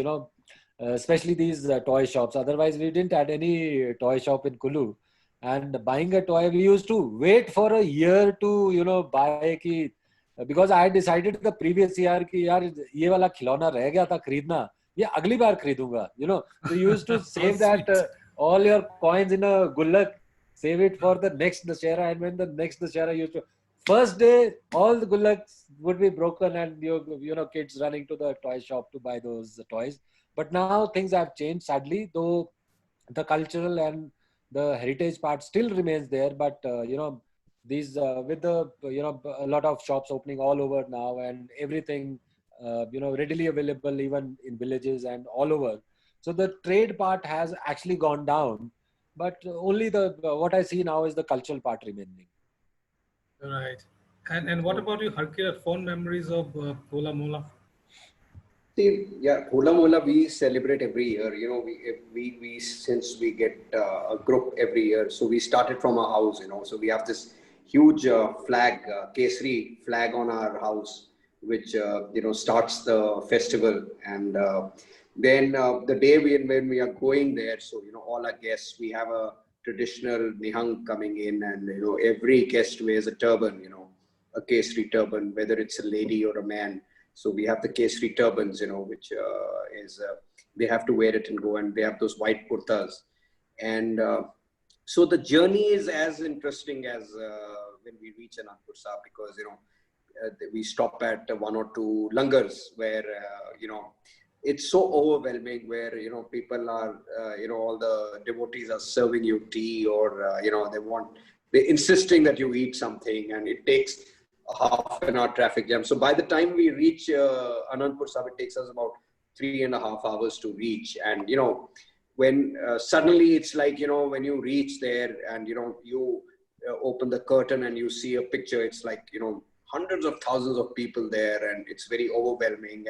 especially these toy shops. Otherwise, we didn't have any toy shop in Kullu. And buying a toy, we used to wait for a year to, buy ki, because I had decided the previous year कि यार ये वाला खिलौना रह गया था खरीदना, ये अगली बार खरीदूंगा. So you used to save that all your coins in a gullak, save it for the next Dashera, and when the next Dashera used to, first day all the gullaks would be broken and kids running to the toy shop to buy those toys. But now things have changed, sadly, though the cultural and the heritage part still remains there. But these with the a lot of shops opening all over now and everything readily available even in villages and all over. So the trade part has actually gone down, but only the what I see now is the cultural part remaining. Right. And what about you, Harkirat? Fond memories of Hola Mola? See, yeah, Hola Mola we celebrate every year. We since we get a group every year, so we started from our house. So we have this huge flag, Kesari flag on our house, which starts the festival. And then the day when we are going there, so all our guests, we have a traditional nihang coming in, and every guest wears a turban, a Kesari turban, whether it's a lady or a man. So we have the Kesari turbans, which is they have to wear it and go, and they have those white kurtas. And so the journey is as interesting as when we reach Anandpur Sahib, because we stop at one or two langars where it's so overwhelming, where people are all the devotees are serving you tea, or they're insisting that you eat something, and it takes a half an hour traffic jam. So by the time we reach Anandpur Sahib, it takes us about 3.5 hours to reach. And when suddenly it's like when you reach there and you open the curtain and you see a picture, it's like hundreds of thousands of people there, and it's very overwhelming.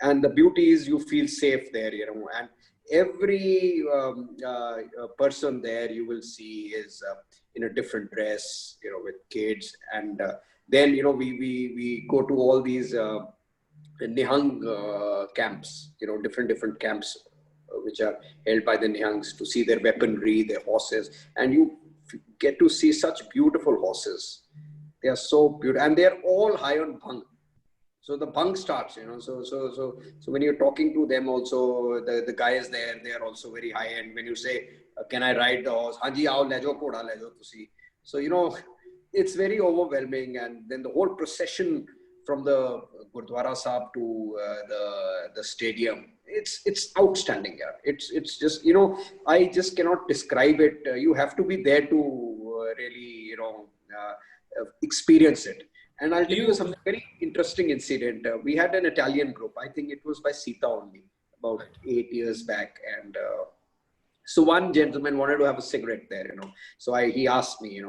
And the beauty is you feel safe there, and every person there you will see is in a different dress, with kids. And then we go to all these Nihang camps, different camps which are held by the Nihangs, to see their weaponry, their horses, and you get to see such beautiful horses. They are so beautiful, and they are all high on bhang. So the bhang starts, so when you're talking to them also, the guys there, they are also very high. And when you say, can I ride the horse? Hanji, aao le jo, koda le jo tusi. So, it's very overwhelming. And then the whole procession from the Gurdwara Sahib to the stadium, it's outstanding. Yeah. It's just, I just cannot describe it. You have to be there to really, experience it. And I'll tell you some very interesting incident. We had an Italian group. I think it was by Sita only, about 8 years back. And so one gentleman wanted to have a cigarette there, So he asked me, he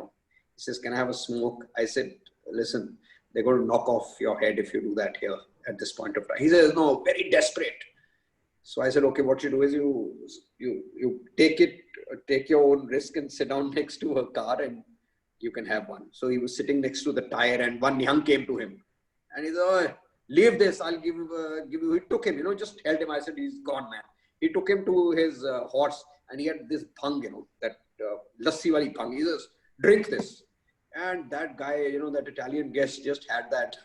says, can I have a smoke? I said, listen, they're going to knock off your head if you do that here at this point of time. He says, no, very desperate. So I said, okay, what you do is you take your own risk and sit down next to a car, and you can have one. So he was sitting next to the tire, and one Nihang came to him. And he said, oh, leave this, I'll give you. He took him, just held him. I said, he's gone, man. He took him to his horse, and he had this bhang, that lassi wali bhang. He says, drink this. And that guy, that Italian guest just had that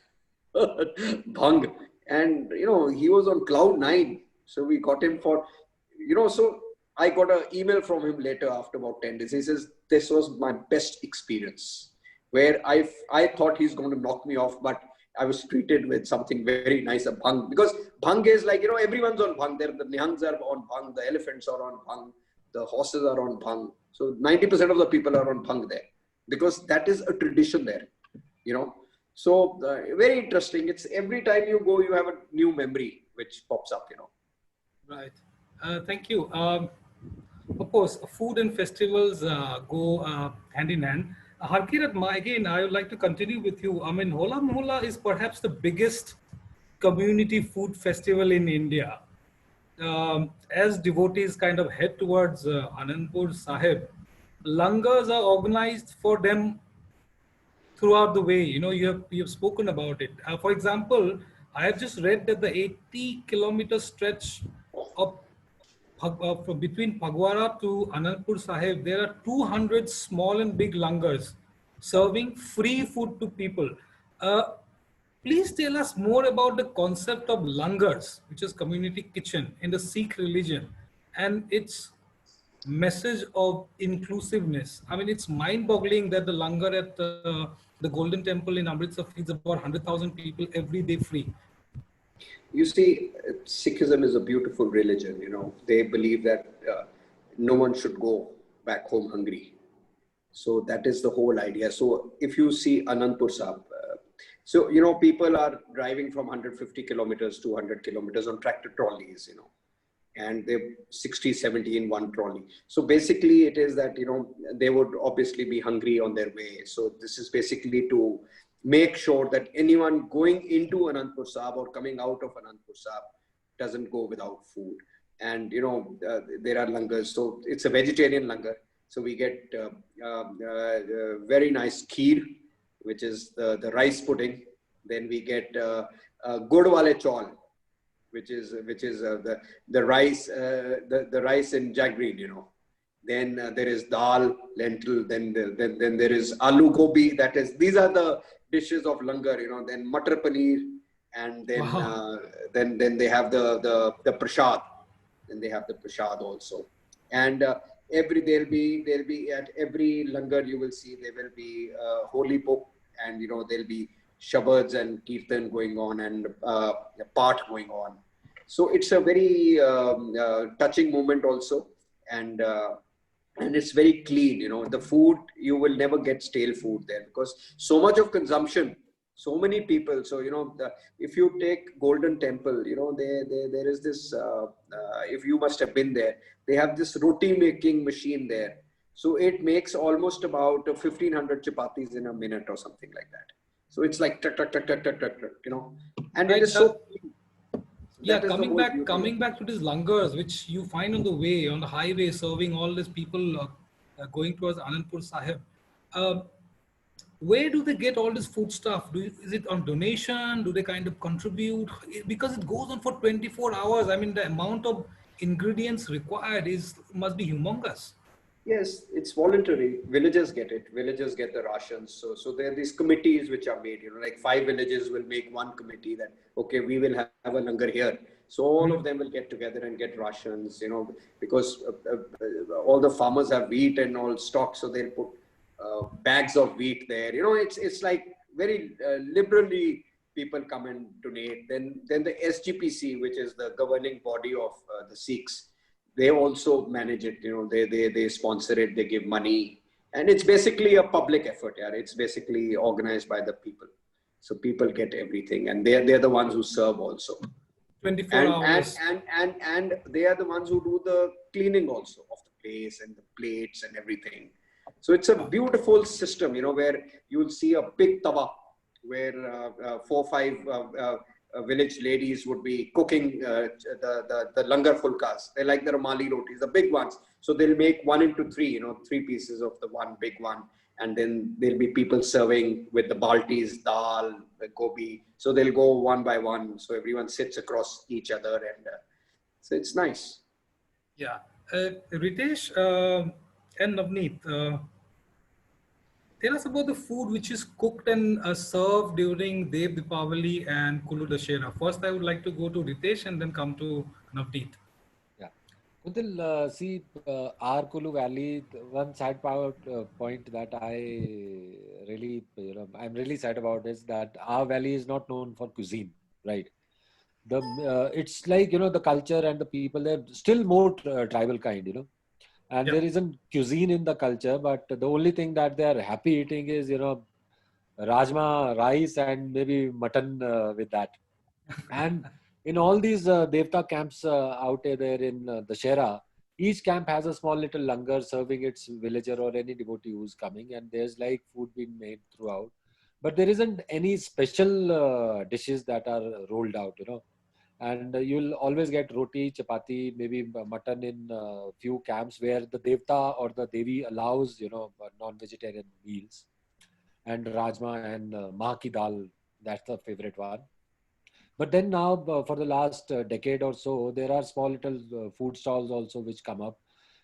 bhang. And, he was on cloud 9. So we got him for, so I got an email from him later after about 10 days. He says, this was my best experience, where I thought he's going to knock me off, but I was treated with something very nice, a bhang. Because bhang is like, everyone's on bhang. The Nihangs are on bhang, the elephants are on bhang, the horses are on bhang. So 90% of the people are on bhang there, because that is a tradition there, So very interesting. It's every time you go, you have a new memory which pops up, Right. Thank you. Of course, food and festivals go hand in hand. Harkirat, again, I would like to continue with you. I mean, Hola Mohalla is perhaps the biggest community food festival in India. As devotees kind of head towards Anandpur Sahib, langars are organized for them throughout the way. You have spoken about it. For example, I have just read that the 80-kilometer stretch of between Phagwara to Anandpur Sahib, there are 200 small and big langars serving free food to people. Please tell us more about the concept of langars, which is community kitchen in the Sikh religion, and its message of inclusiveness. I mean, it's mind-boggling that the langar at the Golden Temple in Amritsar feeds about 100,000 people every day free. You see, Sikhism is a beautiful religion. They believe that no one should go back home hungry. So that is the whole idea. So if you see Anandpur Sahib, people are driving from 150 kilometers to 200 kilometers on tractor trolleys, and they're 60, 70 in one trolley. So basically it is that, they would obviously be hungry on their way. So this is basically to make sure that anyone going into Anandpur Sahib or coming out of Anandpur Sahib doesn't go without food. And, there are langars. So it's a vegetarian langar. So we get very nice kheer, which is the rice pudding. Then we get gud wale chawl, which is the rice the rice in jaggery, you know. Then there is dal, lentil. Then there is aloo gobi. That is, these are the dishes of langar, you know. Then matar paneer, and then Wow. then they have the prasad. Then they have the prasad also, and there'll be at every langar you will see there will be holy book, and you know there'll be shabads and kirtan going on, and a part going on. So it's a very touching moment also, and it's very clean. You know, the food, you will never get stale food there, because so much of consumption, so many people. So you know, if you take Golden Temple, you know, there is this. If you must have been there, they have this roti making machine there. So it makes almost about 1,500 chapatis in a minute or something like that. So it's like tuck, tuck, tuck, tuck, tuck, tuck, tuck, you know, and it Right. is so clean. So Yeah, that is the whole beauty of coming back to these langars, which you find on the way, on the highway, serving all these people going towards Anandpur Sahib. Uh, where do they get all this food stuff? Is it on donation? Do they kind of contribute? Because it goes on for 24 hours. I mean, the amount of ingredients required must be humongous. Yes, it's voluntary. Villagers get it. Villagers get the rations. So there are these committees which are made. You know, like 5 villages will make one committee that, okay, we will have a langar here. So all of them will get together and get rations. You know, because all the farmers have wheat and all stock, so they'll put bags of wheat there. You know, it's like very liberally people come and donate. Then the SGPC, which is the governing body of the Sikhs, they also manage it. You know, they sponsor it, they give money, and it's basically a public effort. Yeah, it's basically organized by the people, so people get everything, and they're the ones who serve also, 24 and hours. they are the ones who do the cleaning also of the place and the plates and everything. So it's a beautiful system, you know, where you will see a big tawa where 4 or 5 village ladies would be cooking the langar fulkas. They like the Romali rotis, the big ones. So they'll make 1 into 3, you know, 3 pieces of the one big one. And then there'll be people serving with the baltis, dal, the gobi. So they'll go one by one. So everyone sits across each other, and so it's nice. Yeah. Ritesh and Navneet, tell us about the food which is cooked and served during Dev Deepavali and Kulu Dashera. First, I would like to go to Ritesh and then come to Navneet. Yeah. Kuntal, see, our Kulu Valley, one sad point that I really, I'm really sad about is that our valley is not known for cuisine, right? It's like, the culture and the people, they're still more tribal kind, and Yeah. there isn't cuisine in the culture, but the only thing that they are happy eating is, rajma, rice, and maybe mutton with that. And in all these Devta camps out there in the Shera, each camp has a small little langar serving its villager or any devotee who's coming, and there's like food being made throughout. But there isn't any special dishes that are rolled out, And you'll always get roti, chapati, maybe mutton in few camps where the Devta or the Devi allows, non-vegetarian meals, and rajma and maha ki dal. That's the favorite one. But then now, for the last decade or so, there are small little food stalls also which come up,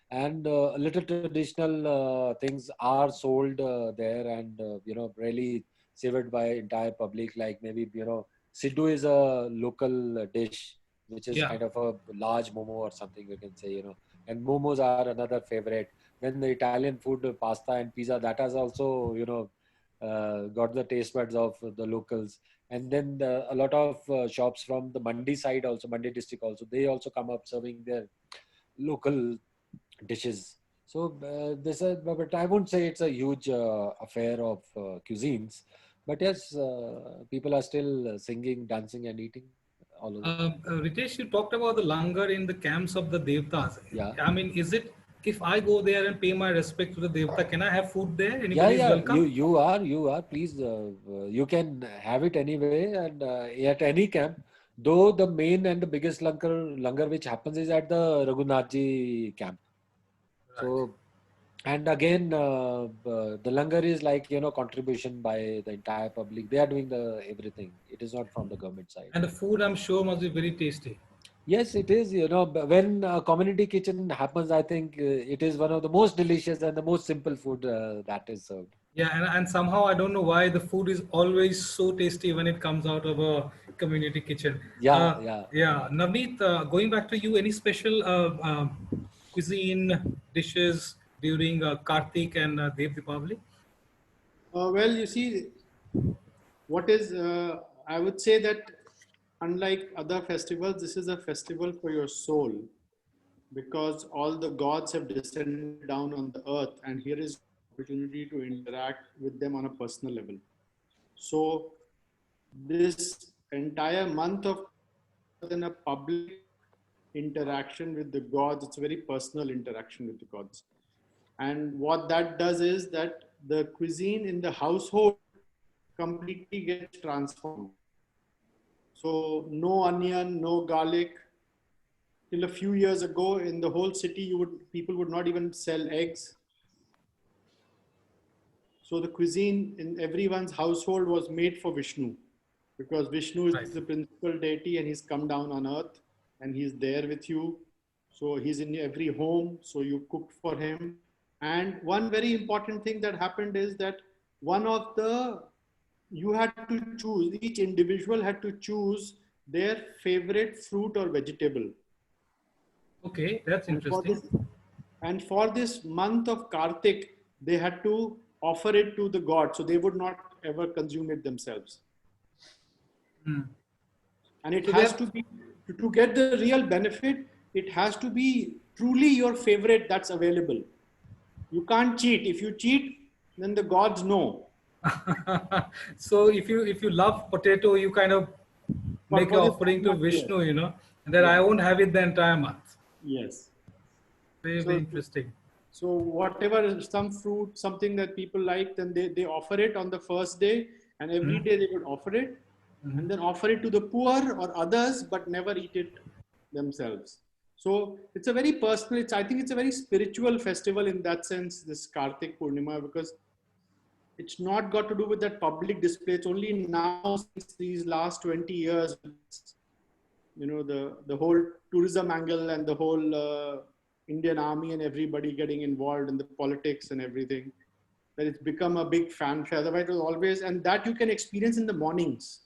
and little traditional things are sold there, and really savored by entire public. Like maybe Siddu is a local dish, which is Yeah. kind of a large momo or something you can say, and momos are another favorite. Then the Italian food, pasta and pizza, that has also got the taste buds of the locals. And then a lot of shops from the Mandi side also, Mandi district also, they also come up serving their local dishes. So but I won't say it's a huge affair of cuisines, but yes, people are still singing, dancing, and eating all over. Ritesh, you talked about the langar in the camps of the Devtas. Yeah, I mean, is it, if I go there and pay my respect to the Devta, can I have food there? yeah, Anybody is yeah. welcome? You are. Please, you can have it anyway, and at any camp. Though the main and the biggest langar which happens is at the Raghunathji camp. Right. So And again, the langar is like, contribution by the entire public. They are doing the everything. It is not from the government side. And the food, I'm sure, must be very tasty. Yes, it is. When a community kitchen happens, I think it is one of the most delicious and the most simple food that is served. Yeah, and somehow I don't know why the food is always so tasty when it comes out of a community kitchen. Yeah, yeah. Yeah, Navneet, going back to you, any special cuisine dishes during Kartik and Dev Deepavali? Well, you see, what is, I would say that unlike other festivals, this is a festival for your soul because all the gods have descended down on the earth, and here is opportunity to interact with them on a personal level. So, this entire month of than a public interaction with the gods, it's a very personal interaction with the gods. And what that does is that the cuisine in the household completely gets transformed. So no onion, no garlic. Till a few years ago, in the whole city, people would not even sell eggs. So the cuisine in everyone's household was made for Vishnu, because Vishnu is Right. the principal deity and he's come down on earth and he's there with you. So he's in every home. So you cooked for him. And one very important thing that happened is that you had to choose, each individual had to choose their favorite fruit or vegetable. Okay, that's And for interesting. this, and for this month of Kartik, they had to offer it to the god. So they would not ever consume it themselves. And it So has that to be, to get the real benefit, it has to be truly your favorite that's available. You can't cheat. If you cheat, then the gods know. so if you love potato, you kind of make an For this offering to month, yes. Vishnu, and then Yeah. I won't have it the entire month. Yes. Very, very So, interesting. so whatever, some fruit, something that people like, then they offer it on the first day, and every day they would offer it, and then offer it to the poor or others, but never eat it themselves. So it's a very personal, I think it's a very spiritual festival in that sense, this Kartik Purnima, because it's not got to do with that public display. It's only now, since these last 20 years, the whole tourism angle and the whole Indian army and everybody getting involved in the politics and everything, that it's become a big fanfare. Otherwise, it was always, and that you can experience in the mornings.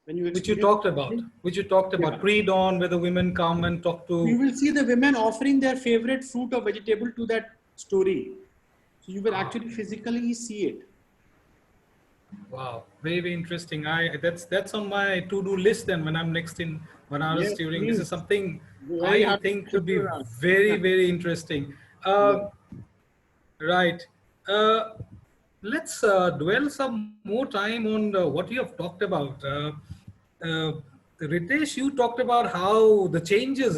When you Which you experience, talked about, yeah. pre-dawn, where the women come and talk You to. will see the women offering their favorite fruit or vegetable to that story. So you will actually physically see it. Wow, very, very interesting. That's on my to-do list. Then when I'm next in Banaras Yes, during, this is please. something Very I happy think to show could you be around. very, very interesting. Yeah. Right. Uh, let's dwell some more time on what you have talked about. Uh, Ritesh, you talked about how the changes,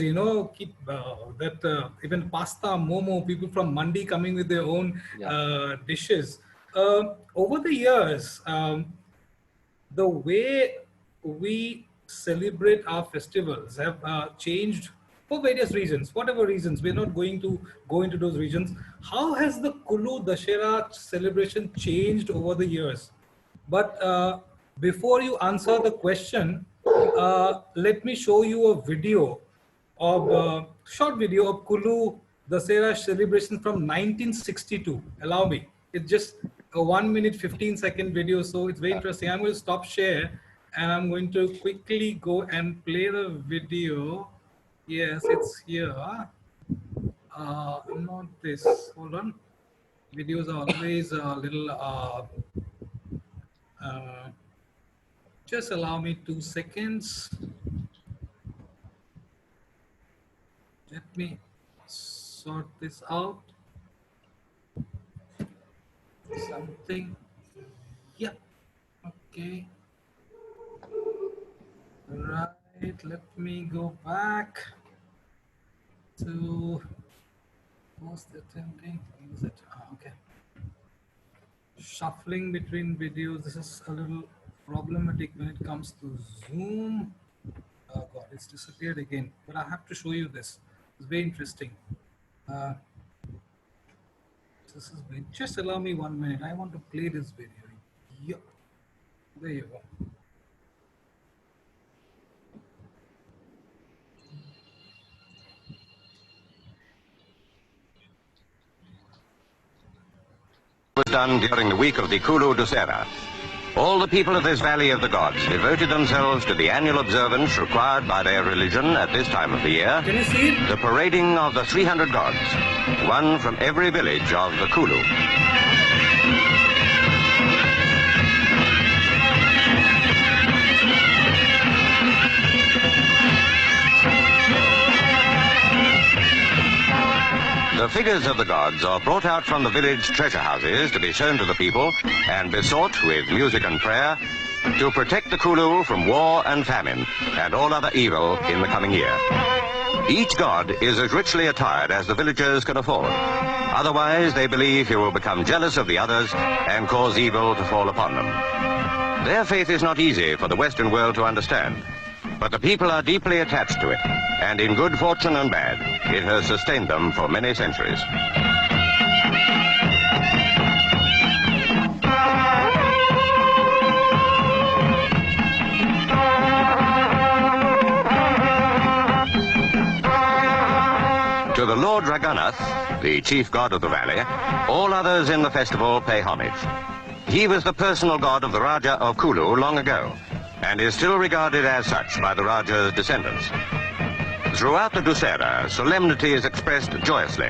keep that even pasta, momo, people from Mandi coming with their own Yeah. dishes. Over the years, the way we celebrate our festivals have changed for various reasons, whatever reasons. We're not going to go into those regions. How has the Kulu Dashera celebration changed over the years? But before you answer the question, let me show you a video of short video of Kulu Dasera celebration from 1962. Allow me. It's just a 1 minute 15-second video, so it's very interesting. I'm going to stop share and I'm going to quickly go and play the video. Yes, it's here. Not this. Hold on. Videos are always a little. Uh, just allow me 2 seconds. Let me sort this out. Something. Yeah. Okay. Right. Let me go back to post attempting. Use it. Okay. Shuffling between videos. This is a little problematic when it comes to Zoom. Oh God, it's disappeared again. But I have to show you this. It's very interesting. Uh, This is just allow me 1 minute. I want to play this video. Yeah, there you go. Was done during the week of the Kulu Dussehra. All the people of this valley of the gods devoted themselves to the annual observance required by their religion at this time of the year, Can you see it? the parading of the 300 gods, one from every village of the Kulu. The figures of the gods are brought out from the village treasure houses to be shown to the people and besought with music and prayer to protect the Kulu from war and famine and all other evil in the coming year. Each god is as richly attired as the villagers can afford. Otherwise, they believe he will become jealous of the others and cause evil to fall upon them. Their faith is not easy for the Western world to understand, but the people are deeply attached to it, and in good fortune and bad, it has sustained them for many centuries. To the Lord Raghunath, the chief god of the valley, all others in the festival pay homage. He was the personal god of the Raja of Kulu long ago, and is still regarded as such by the Raja's descendants. Throughout the Dussehra, solemnity is expressed joyously.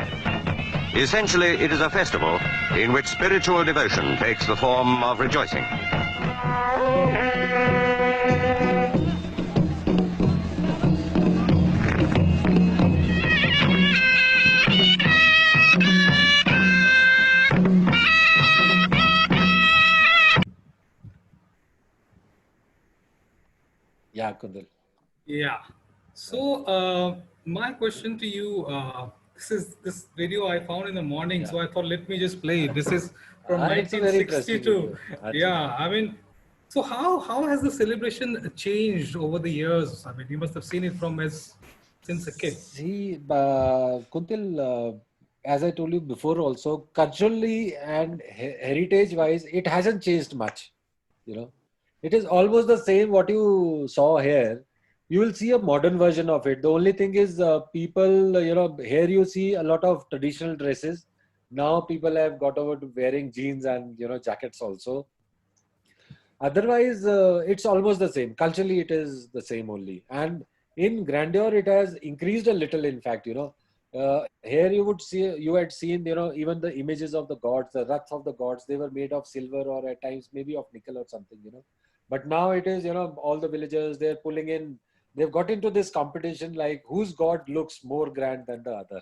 Essentially, it is a festival in which spiritual devotion takes the form of rejoicing. Yeah, Kundal. Yeah. So my question to you, this video I found in the morning, so I thought let me just play it. This is from It's a very interesting 1962. video. Yeah, I mean, so how has the celebration changed over the years? I mean, you must have seen it from since a kid. See, Kuntil, as I told you before also, culturally and heritage-wise, it hasn't changed much. You know, it is almost the same what you saw here. You will see a modern version of it. The only thing is people, here you see a lot of traditional dresses. Now people have got over to wearing jeans and, jackets also. Otherwise, it's almost the same. Culturally, it is the same only. And in grandeur, it has increased a little, in fact, here you had seen, even the images of the gods, the ruts of the gods, they were made of silver or at times maybe of nickel or something, But now it is, all the villagers, they're pulling in, they've got into this competition like whose god looks more grand than the other,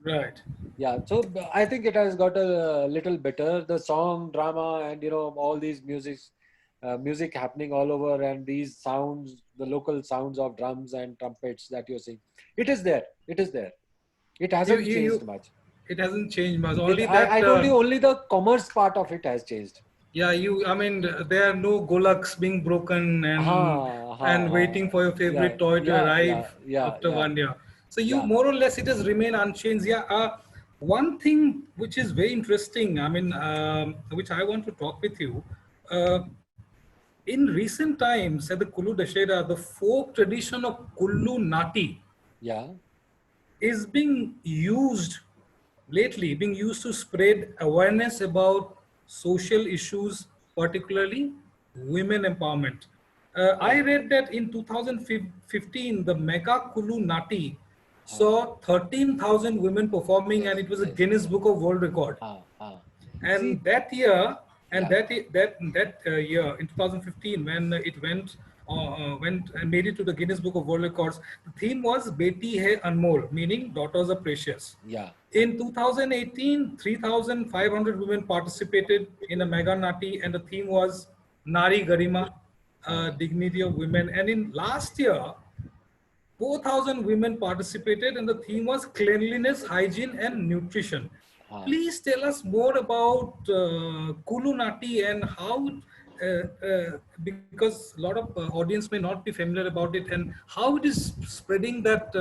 Right. Yeah, so I think it has got a little better. The song, drama, and all these music happening all over, and these sounds, the local sounds of drums and trumpets that you're seeing, it is there. It is there. It hasn't changed much. It hasn't changed much. Only I told you only the commerce part of it has changed. Yeah, I mean, there are no golaks being broken and waiting for your favorite toy to arrive after 1 year. So more or less, it has remained unchanged. Yeah. One thing which is very interesting, I mean, which I want to talk with you. In recent times, at the Kulu Dussehra, the folk tradition of Kullu Nati is being used to spread awareness about social issues, particularly women empowerment. I read that in 2015, the Mega Kulu Nati saw 13,000 women performing, and it was a Guinness Book of World Record. And that year, that year in 2015, when it went and made it to the Guinness Book of World Records, the theme was Beti Hai Anmol, meaning daughters are precious. In 2018, 3,500 women participated in a Mega Nati, and the theme was Nari Garima, dignity of women. And in last year, 4,000 women participated, and the theme was cleanliness, hygiene, and nutrition. Please tell us more about Kulu Nati and how, because a lot of audience may not be familiar about it, and how it is spreading that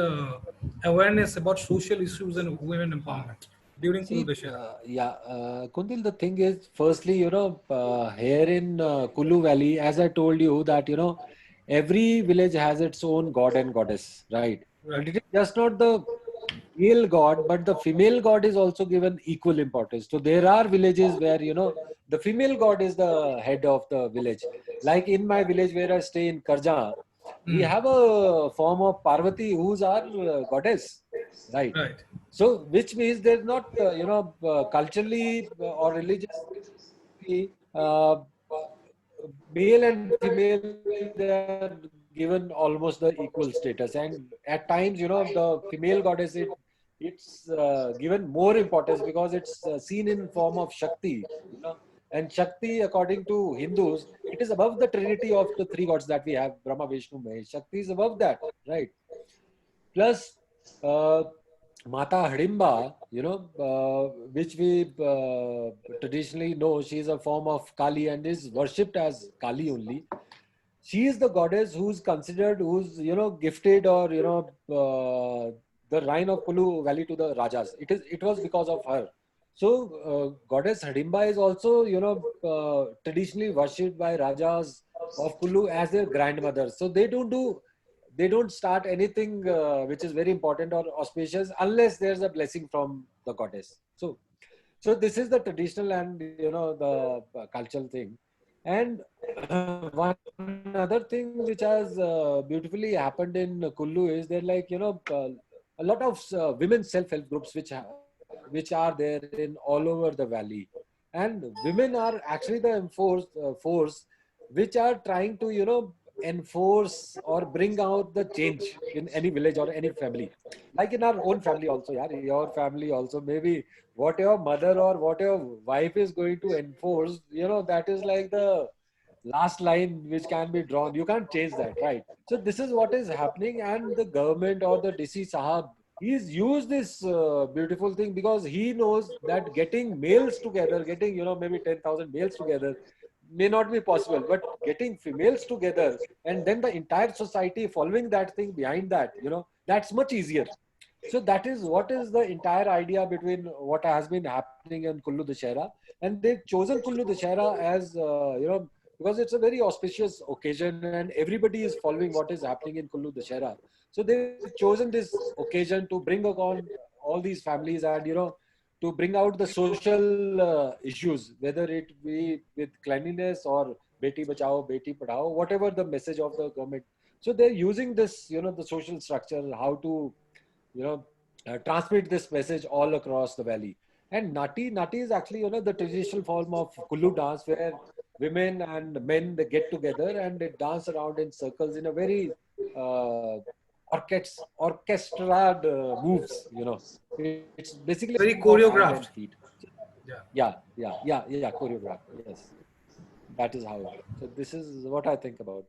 awareness about social issues and women empowerment. during Kulu See, Dashera? Kundil, the thing is, firstly, here in Kulu Valley, as I told you, that, every village has its own god and goddess, right? Right. And it is just not the male god, but the female god is also given equal importance. So there are villages where, the female god is the head of the village. Like in my village where I stay in Karja, we Hmm. have a form of Parvati who's our goddess, right? Right. So, which means there's not, culturally or religiously, male and female, they are given almost the equal status. And at times, the female goddess, it's given more importance because it's seen in form of Shakti, And Shakti, according to Hindus, it is above the trinity of the three gods that we have, Brahma, Vishnu, Mahesh. Shakti is above that, right? Plus, uh, Mata Hidimba, which we traditionally know, she is a form of Kali and is worshipped as Kali only. She is the goddess who's considered, who's, gifted or, the Rhine of Kulu Valley to the Rajas. It was because of her. So, goddess Hidimba is also, traditionally worshipped by Rajas of Kulu as their grandmother. So they don't start anything which is very important or auspicious unless there's a blessing from the goddess. So this is the traditional and the cultural thing. And one other thing which has beautifully happened in Kullu is there, like, a lot of women self-help groups which are there in all over the valley, and women are actually the force which are trying to enforce or bring out the change in any village or any family. Like in our own family also, yeah, your family also, maybe what your mother or what your wife is going to enforce, that is like the last line which can be drawn. You can't change that, right? So this is what is happening, and the government or the DC Sahab, he's used this beautiful thing because he knows that getting males together, getting maybe 10,000 males together may not be possible, but getting females together and then the entire society following that thing behind that, that's much easier. So that is what is the entire idea between what has been happening in Kullu Dashera. And they've chosen Kullu Dashera as, because it's a very auspicious occasion and everybody is following what is happening in Kullu Dashera. So they've chosen this occasion to bring upon all these families and, to bring out the social issues, whether it be with cleanliness or Beti Bachao, Beti Padhao, whatever the message of the government. So they're using this, the social structure, how to, transmit this message all across the valley. And Nati is actually, the traditional form of Kullu dance where women and men, they get together and they dance around in circles in a very orchestrated moves, It's basically Very of hand and choreographed. feet. Yeah. Choreographed. Yes, that is how. So this is what I think about.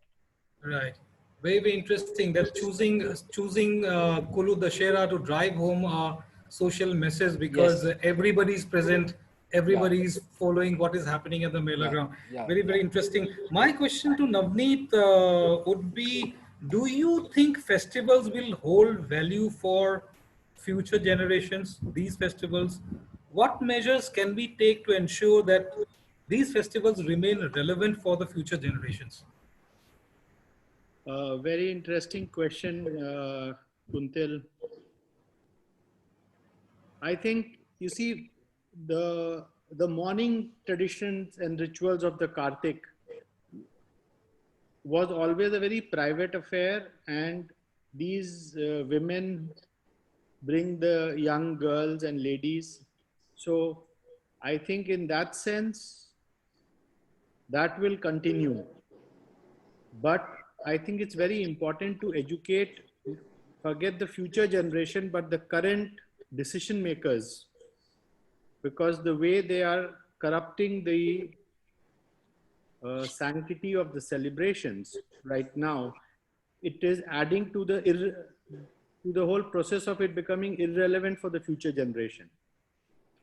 Right. Very, very interesting that choosing Kulu Dashera to drive home a social message because Yes. everybody's present, Yeah. everybody's following what is happening at the Mela Yeah. ground. Yeah. Very, very interesting. My question to Navneet would be, do you think festivals will hold value for future generations, these festivals? What measures can we take to ensure that these festivals remain relevant for the future generations? Very interesting question, Kuntil. I think, you see, the morning traditions and rituals of the Kartik was always a very private affair, and these women bring the young girls and ladies. So I think in that sense, that will continue. But I think it's very important to educate, forget the future generation, but the current decision makers, because the way they are corrupting the sanctity of the celebrations right now, it is adding to the whole process of it becoming irrelevant for the future generation.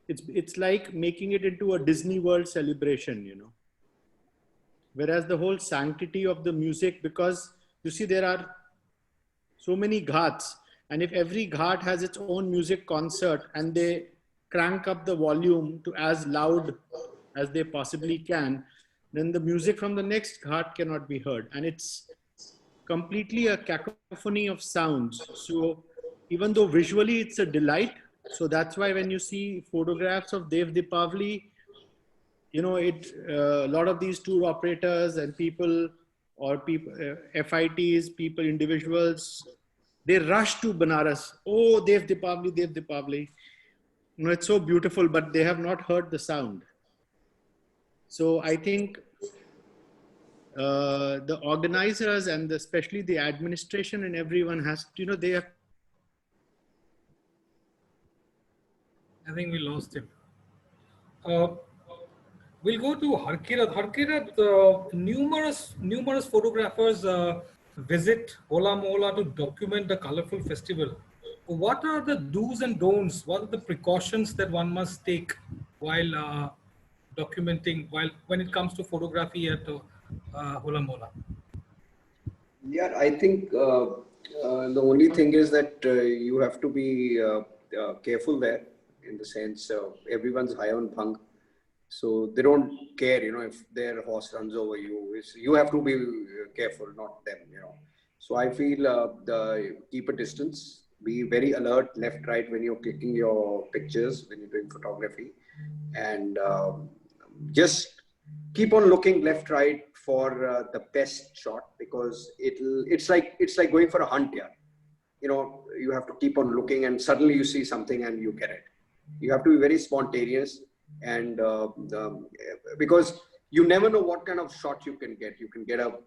It's like making it into a Disney World celebration, Whereas the whole sanctity of the music, because you see there are so many ghats, and if every ghat has its own music concert and they crank up the volume to as loud as they possibly can, then the music from the next ghat cannot be heard. And it's completely a cacophony of sounds. So even though visually it's a delight, so that's why when you see photographs of Dev Deepavali, you know, a lot of these tour operators and people or people, FITs, people, individuals, they rush to Banaras. Oh, Dev Deepavali, Dev Deepavali. You know, it's so beautiful, but they have not heard the sound. So I think the organizers and especially the administration and everyone has to, you know, they have. I think we lost him. Uh, we'll go to Harkirat. Harkirat, numerous photographers visit Hola Mohalla to document the colorful festival. What are the do's and don'ts? What are the precautions that one must take while documenting, while when it comes to photography at Hola Mohalla? Yeah, I think the only thing is that you have to be careful there, in the sense everyone's high on bhang, so they don't care, you know, if their horse runs over you. You have to be careful, not them, you know. So I feel keep a distance, be very alert, left, right when you're clicking your pictures, when you're doing photography, and just keep on looking left, right for the best shot, because it's like going for a hunt. Yeah, you know, you have to keep on looking, and suddenly you see something and you get it. You have to be very spontaneous, and because you never know what kind of shot you can get. You can get a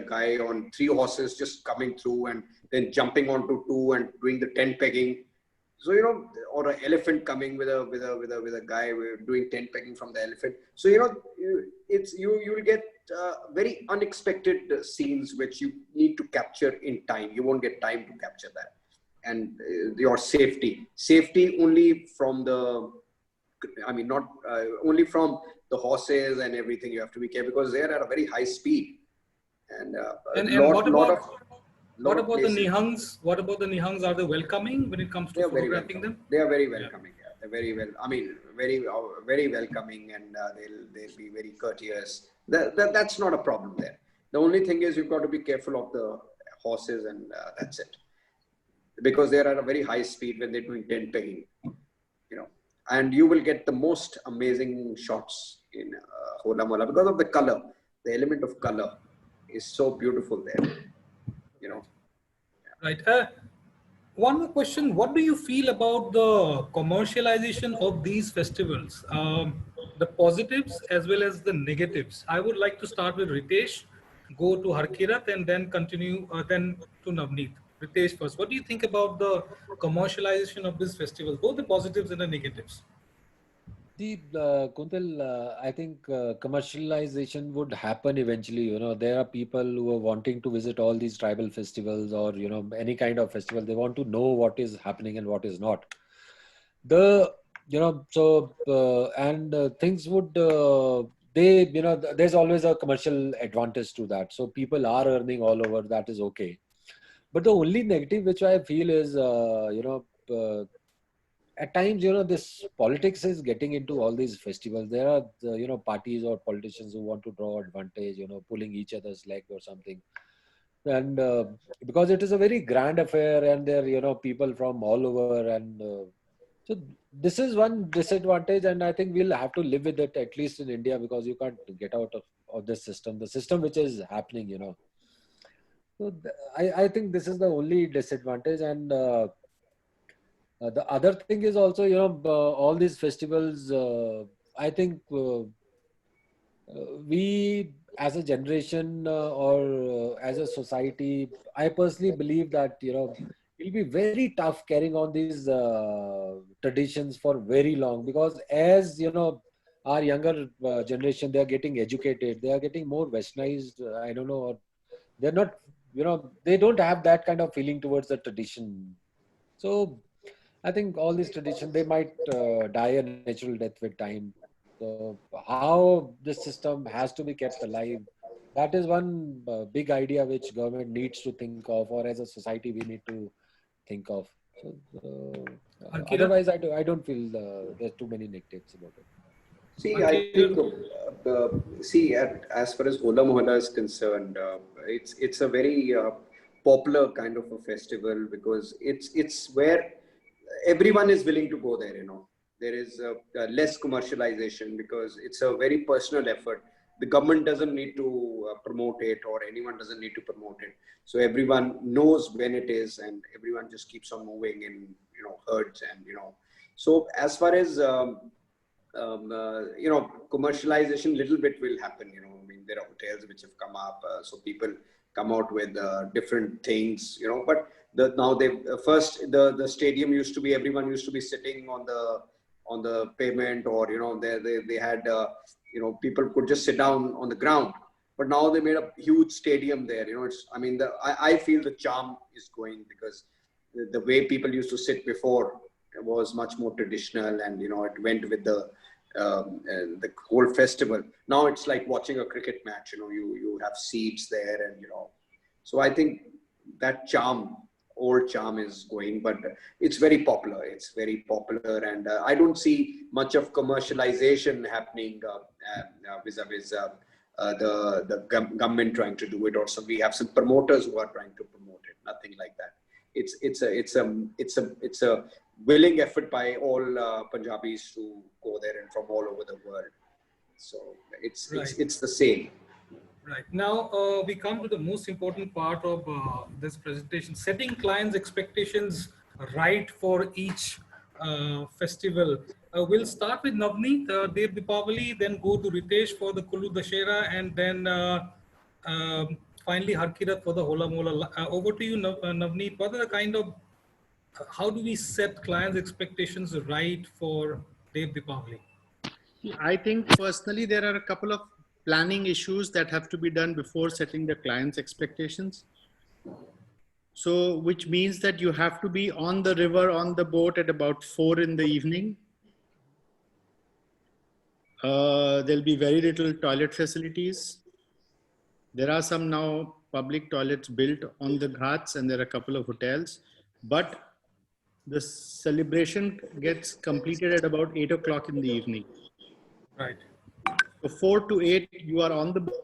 guy on 3 horses just coming through and then jumping onto 2 and doing the tent pegging. So, you know, or an elephant coming with a guy doing tent pegging from the elephant. So, you know, you will get very unexpected scenes which you need to capture in time. You won't get time to capture that. And your safety only from not only from the horses and everything. You have to be careful because they're at a very high speed. And what about the places. Nihangs? What about the Nihangs? Are they welcoming when it comes to photographing them? They are very welcoming. Yeah. They're very well. I mean, very welcoming, and they'll be very courteous. That's not a problem there. The only thing is you've got to be careful of the horses, and that's it. Because they're at a very high speed when they're doing tent pegging, you know. And you will get the most amazing shots in Hola Mohalla because of the color. The element of color is so beautiful there, you know. Right. One more question. What do you feel about the commercialization of these festivals? The positives as well as the negatives. I would like to start with Ritesh, go to Harkirat, and then continue then to Navneet. Ritesh first. What do you think about the commercialization of this festival, both the positives and the negatives? Kuntal, I think commercialization would happen eventually. You know, there are people who are wanting to visit all these tribal festivals or, you know, any kind of festival. They want to know what is happening and what is not. Things would, there's always a commercial advantage to that. So people are earning all over. That is okay. But the only negative which I feel is, at times, you know, this politics is getting into all these festivals. There are, parties or politicians who want to draw advantage, you know, pulling each other's leg or something. And because it is a very grand affair and there are, you know, people from all over. And so this is one disadvantage. And I think we'll have to live with it, at least in India, because you can't get out of this system, the system which is happening, you know. So I think this is the only disadvantage. And the other thing is also, you know, all these festivals, I think we as a generation or as a society, I personally believe that, you know, it'll be very tough carrying on these traditions for very long, because as, you know, our younger generation, they are getting educated, they are getting more westernized, I don't know, or they're not, you know, they don't have that kind of feeling towards the tradition. So I think all these traditions, they might die a natural death with time. So how this system has to be kept alive, that is one big idea which government needs to think of, or as a society we need to think of. So, Ankita? otherwise, I don't feel there's too many negatives about it. See, I think, as far as Hola Mohalla is concerned, it's a very popular kind of a festival because it's where everyone is willing to go there. You know, there is less commercialization because it's a very personal effort. The government doesn't need to promote it, or anyone doesn't need to promote it. So everyone knows when it is, and everyone just keeps on moving in, you know, herds, and you know. So as far as you know, commercialization little bit will happen. You know, I mean, there are hotels which have come up, so people come out with different things. You know, but now they first the stadium used to be, everyone used to be sitting on the pavement, or you know, they had you know, people could just sit down on the ground. But now they made a huge stadium there. You know, it's, I mean, I feel the charm is going, because the way people used to sit before was much more traditional, and you know, it went with the whole festival. Now it's like watching a cricket match. You know, you have seats there, and you know, so I think that old charm is going, but it's very popular. It's very popular, and I don't see much of commercialization happening vis-a-vis government trying to do it, or we have some promoters who are trying to promote it. Nothing like that. It's a willing effort by all Punjabis to go there, and from all over the world. So it's the same. Right. Now we come to the most important part of this presentation: setting clients' expectations right for each festival. We'll start with Navneet, Dev Deepavali, then go to Ritesh for the Kullu Dashera, and then finally Harkirat for the Hola Mohalla. Over to you, Navneet. What are the kind of, how do we set clients' expectations right for Dev Deepavali? I think personally there are a couple of planning issues that have to be done before setting the client's expectations. So, which means that you have to be on the river, on the boat at about 4 in the evening. There'll be very little toilet facilities. There are some now public toilets built on the ghats, and there are a couple of hotels, but the celebration gets completed at about 8 o'clock in the evening. Right. So 4 to 8, you are on the boat.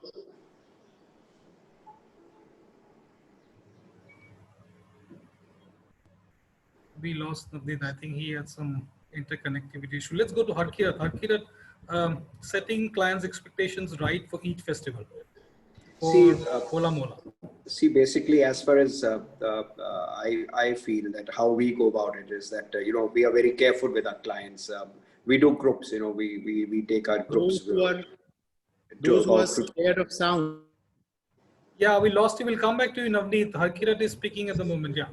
We lost Navneet. I think he had some interconnectivity issue. Let's go to Harkirat. Harkirat, setting clients' expectations right for each festival. For Hola Mohalla. See, basically, as far as I feel that how we go about it is that you know, we are very careful with our clients. We do groups. You know, we take our groups. Those who are scared of sound. Yeah, we lost you. We'll come back to you, Navneet. Harkirat is speaking at the moment. Yeah.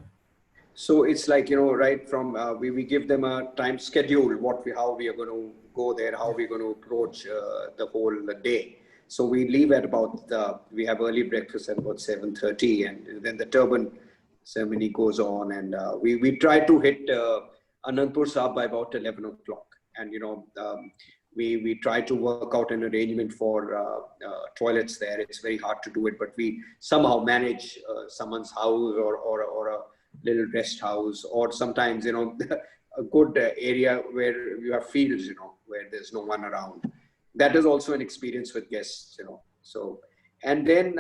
So it's like, you know, right from we give them a time schedule, how we are going to go there, how we're going to approach the whole day. So we leave at about we have early breakfast at about 7:30, and then the turban ceremony goes on, and we try to hit Anandpur Sahib by about 11 o'clock, and you know, we try to work out an arrangement for toilets there. It's very hard to do it, but we somehow manage someone's house or a little rest house, or sometimes, you know, a good area where you have fields, you know, where there's no one around. That is also an experience with guests, you know. So, and then,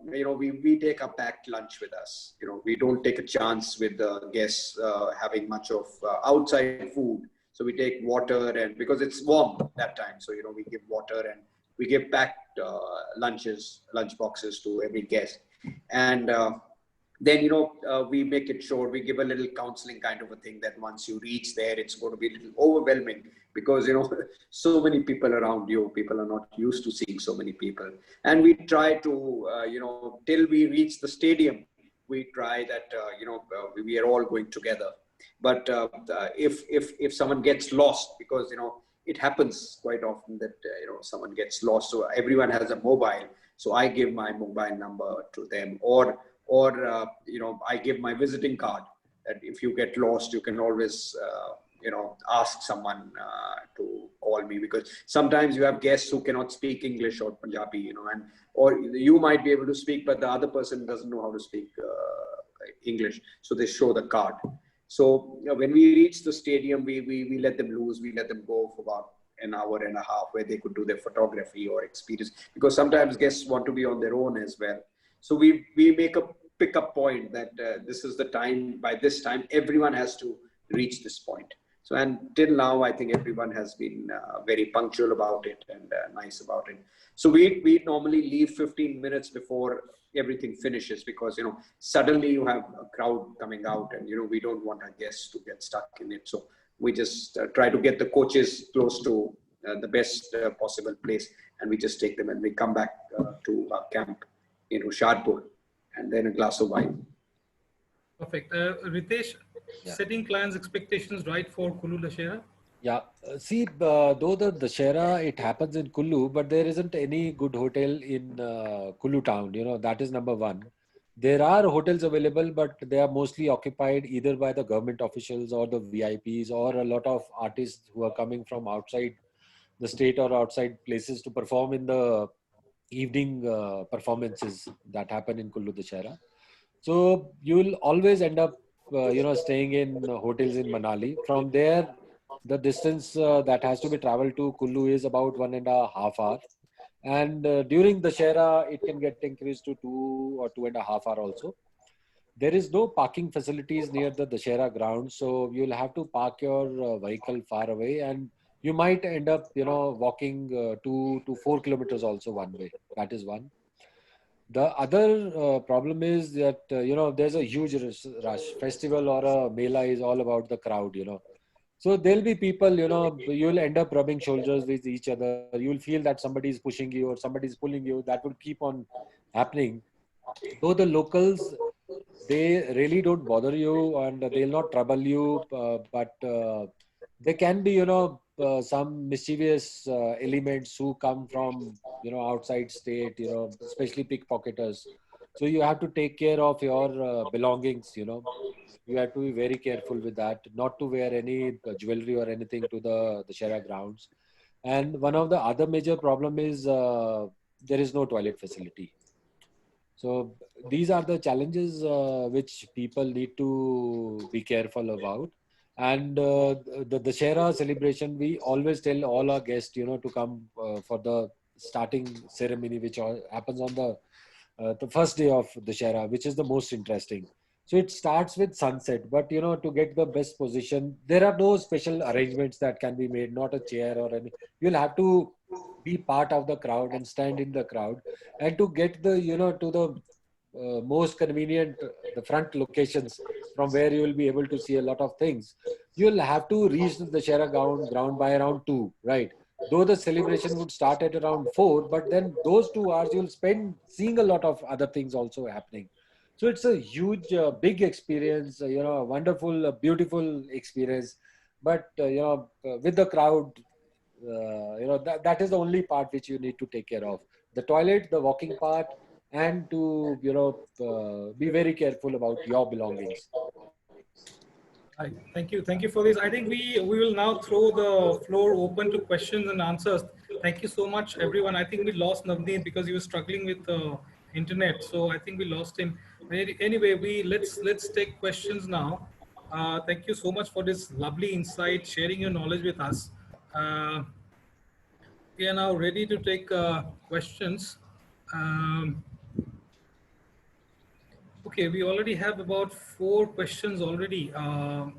you know, we take a packed lunch with us. You know, we don't take a chance with the guests having much of outside food. So we take water, and because it's warm that time, so, you know, we give water, and we give packed lunch boxes to every guest. And then, you know, we make it sure, we give a little counseling kind of a thing, that once you reach there, it's going to be a little overwhelming, because, you know, so many people around you, people are not used to seeing so many people. And we try to, you know, till we reach the stadium, we try that, you know, we are all going together. But if someone gets lost, because, you know, it happens quite often that, you know, someone gets lost. So everyone has a mobile. So I give my mobile number to them, or you know, I give my visiting card, that if you get lost, you can always, you know, ask someone to call me, because sometimes you have guests who cannot speak English or Punjabi, you know, or you might be able to speak, but the other person doesn't know how to speak English. So they show the card. So when we reach the stadium, we let them loose. We let them go for about an hour and a half where they could do their photography or experience, because sometimes guests want to be on their own as well. So we make a pickup point that this is the time, by this time everyone has to reach this point. So, and till now I think everyone has been very punctual about it and nice about it. So we normally leave 15 minutes before everything finishes, because suddenly you have a crowd coming out, and we don't want our guests to get stuck in it. So we just try to get the coaches close to the best possible place, and we just take them and we come back to our camp in Hoshiarpur, and then a glass of wine. Perfect. Ritesh, setting clients' expectations right for Kullu Dashera? Yeah, see, though the Dussehra, it happens in Kullu, but there isn't any good hotel in Kullu town. That is number one. There are hotels available, but they are mostly occupied either by the government officials or the VIPs, or a lot of artists who are coming from outside the state or outside places to perform in the evening performances that happen in Kullu Dussehra. So you'll always end up, staying in hotels in Manali. From there, the distance that has to be traveled to Kullu is about 1.5 hours. And during the Shera, it can get increased to 2 or 2.5 hours also. There is no parking facilities near the Dussehra ground, so you'll have to park your vehicle far away, and you might end up, walking 2 to 4 kilometers also one way. That is one. The other problem is that, there's a huge rush. Festival or a Mela is all about the crowd. So there'll be people, you'll end up rubbing shoulders with each other. You'll feel that somebody is pushing you or somebody is pulling you. That would keep on happening. Though the locals, they really don't bother you and they'll not trouble you, but there can be, some mischievous elements who come from, outside state, especially pickpocketers. So you have to take care of your belongings. You have to be very careful with that, not to wear any jewelry or anything to the Shera grounds. And one of the other major problem is there is no toilet facility. So these are the challenges which people need to be careful about. And the Shera celebration, we always tell all our guests, to come for the starting ceremony, which happens on the first day of the Shera, which is the most interesting. So it starts with sunset, but to get the best position, there are no special arrangements that can be made, not a chair or any. You'll have to be part of the crowd and stand in the crowd, and to get the, to the most convenient, the front locations from where you will be able to see a lot of things. You'll have to reach the Shera ground by around 2, right? Though the celebration would start at around 4, but then those 2 hours you'll spend seeing a lot of other things also happening. So it's a huge, big experience, a wonderful, beautiful experience. But, with the crowd, that is the only part which you need to take care of. The toilet, the walking part, and to, be very careful about your belongings. Right. Thank you for this. I think we will now throw the floor open to questions and answers. Thank you so much, everyone. I think we lost Navneet because he was struggling with internet, so I think we lost him. Anyway, let's take questions now. Thank you so much for this lovely insight, sharing your knowledge with us. We are now ready to take questions. Um, okay, we already have about 4 questions already. Aman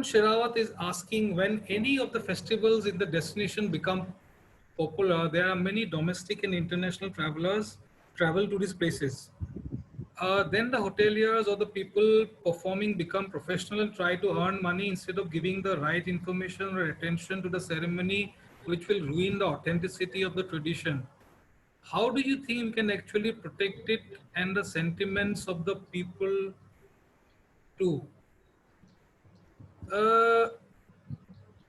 Sherawat is asking, when any of the festivals in the destination become popular, there are many domestic and international travelers travel to these places. Then the hoteliers or the people performing become professional and try to earn money instead of giving the right information or attention to the ceremony, which will ruin the authenticity of the tradition. How do you think we can actually protect it and the sentiments of the people too? Uh,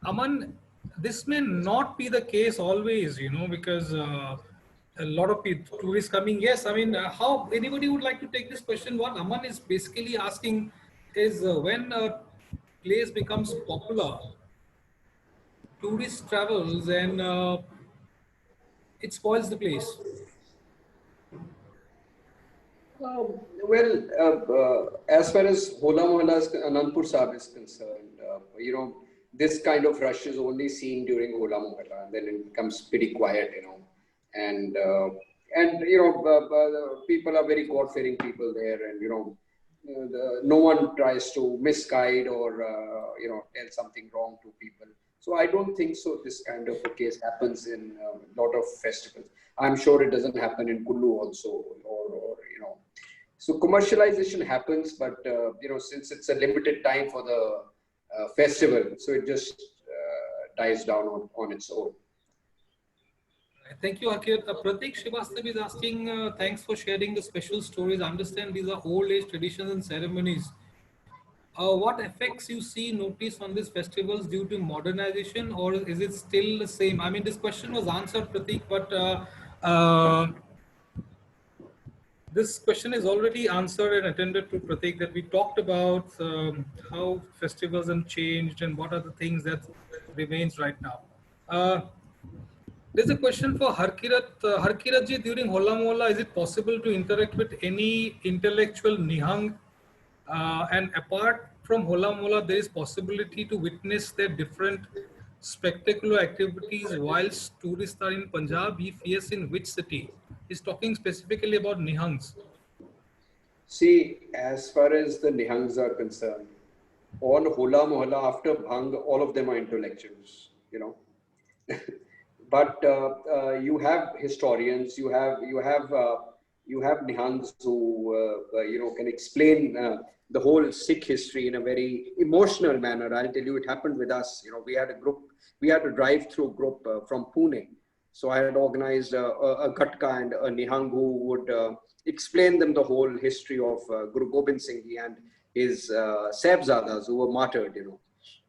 Aman, this may not be the case always, because a lot of people, tourists coming. Yes, I mean, how anybody would like to take this question? What Aman is basically asking is when a place becomes popular, tourist travels and it spoils the place. As far as Hola Mohalla's Anandpur Sahib is concerned, this kind of rush is only seen during Hola Mohalla, and then it becomes pretty quiet, and people are very God-fearing people there, and no one tries to misguide or tell something wrong to people. So I don't think so. This kind of a case happens in a lot of festivals. I'm sure it doesn't happen in Kullu also, or. So commercialization happens, but since it's a limited time for the festival, so it just dies down on its own. Thank you, Akir. Pratik Srivastav is asking, thanks for sharing the special stories. I understand these are old age traditions and ceremonies. What effects you see notice on these festivals due to modernization, or is it still the same? I mean, this question was answered, Pratik, but this question is already answered and attended to, Pratik, that we talked about how festivals have changed and what are the things that remains right now. There's a question for Harkirat. Harkiratji, during Hola Mohalla, is it possible to interact with any intellectual Nihang? And apart from Hola Mohalla, there is possibility to witness their different spectacular activities whilst tourists are in Punjab. If yes, in which city? He's talking specifically about Nihangs. See, as far as the Nihangs are concerned, on Hola Mohalla after Bhang, all of them are intellectuals, But you have historians, you have Nihangs who can explain the whole Sikh history in a very emotional manner. I'll tell you, it happened with us. We had a group, we had a drive-through group from Pune. So I had organized a Gatka and a Nihang who would explain them the whole history of Guru Gobind Singh Ji and his Sahibzadas who were martyred.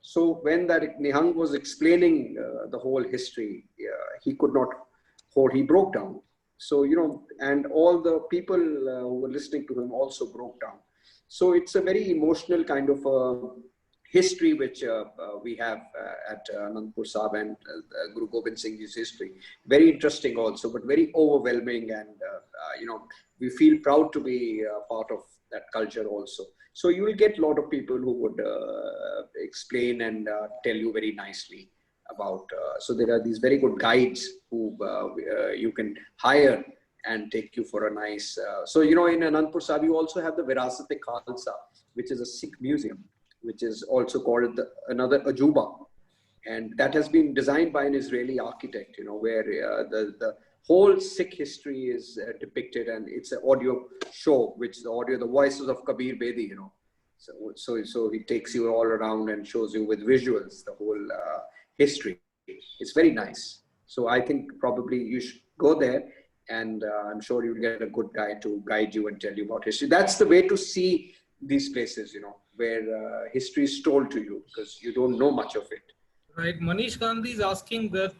So when that Nihang was explaining the whole history, he could not hold, he broke down. So, and all the people who were listening to him also broke down. So it's a very emotional kind of history which we have at Anandpur Sahib and Guru Gobind Singh Ji's history. Very interesting also, but very overwhelming, and we feel proud to be part of that culture also. So you will get a lot of people who would explain and tell you very nicely about. So there are these very good guides who you can hire and take you for a nice. So in Anandpur Sahib you also have the Virasat-e-Khalsa, which is a Sikh museum, which is also called another Ajuba, and that has been designed by an Israeli architect. Where the whole Sikh history is depicted, and it's an audio show, which the voices of Kabir Bedi. So he takes you all around and shows you with visuals the whole history. It's very nice. So I think probably you should go there, and I'm sure you'll get a good guy to guide you and tell you about history. That's the way to see these places, where history is told to you, because you don't know much of it. Right. Manish Gandhi is asking that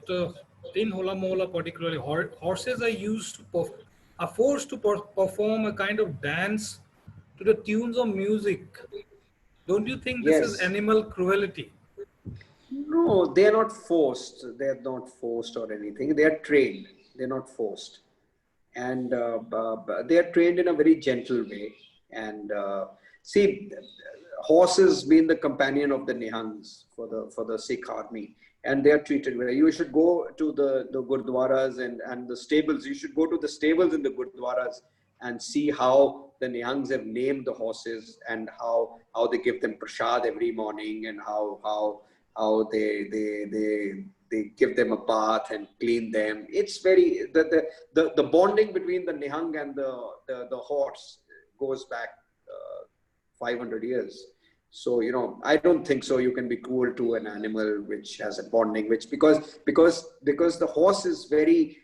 in Hola Mohalla particularly, horses are forced to perform a kind of dance to the tunes of music. Don't you think this is animal cruelty? No, they are not forced. They are not forced or anything. They are trained. They're not forced. And they are trained in a very gentle way. And see, horses being the companion of the Nihangs for the Sikh army, and they are treated well. You should go to the Gurdwaras and the stables. You should go to the stables in the Gurdwaras and see how the Nihangs have named the horses, and how they give them prasad every morning, and how they give them a bath and clean them. It's very the bonding between the Nihang and the horse goes back 500 years. So I don't think so you can be cruel to an animal which has a bonding, because the horse is very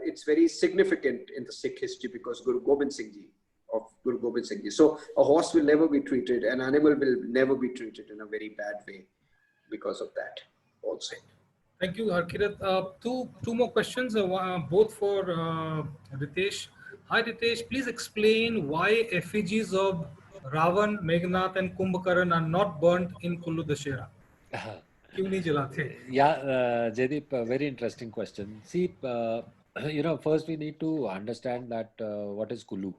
it's very significant in the Sikh history, because Guru Gobind Singh Ji. So a horse will never be treated, an animal will never be treated in a very bad way because of that also. Thank you, Harkirat. Two more questions, both for Ritesh. Hi, Ritesh. Please explain why effigies of Ravan, Meghnad, and Kumbhakaran are not burnt in Kullu Dashera. क्यों नहीं जलाते? Yeah, Jaideep, very interesting question. See, first we need to understand that what is Kullu.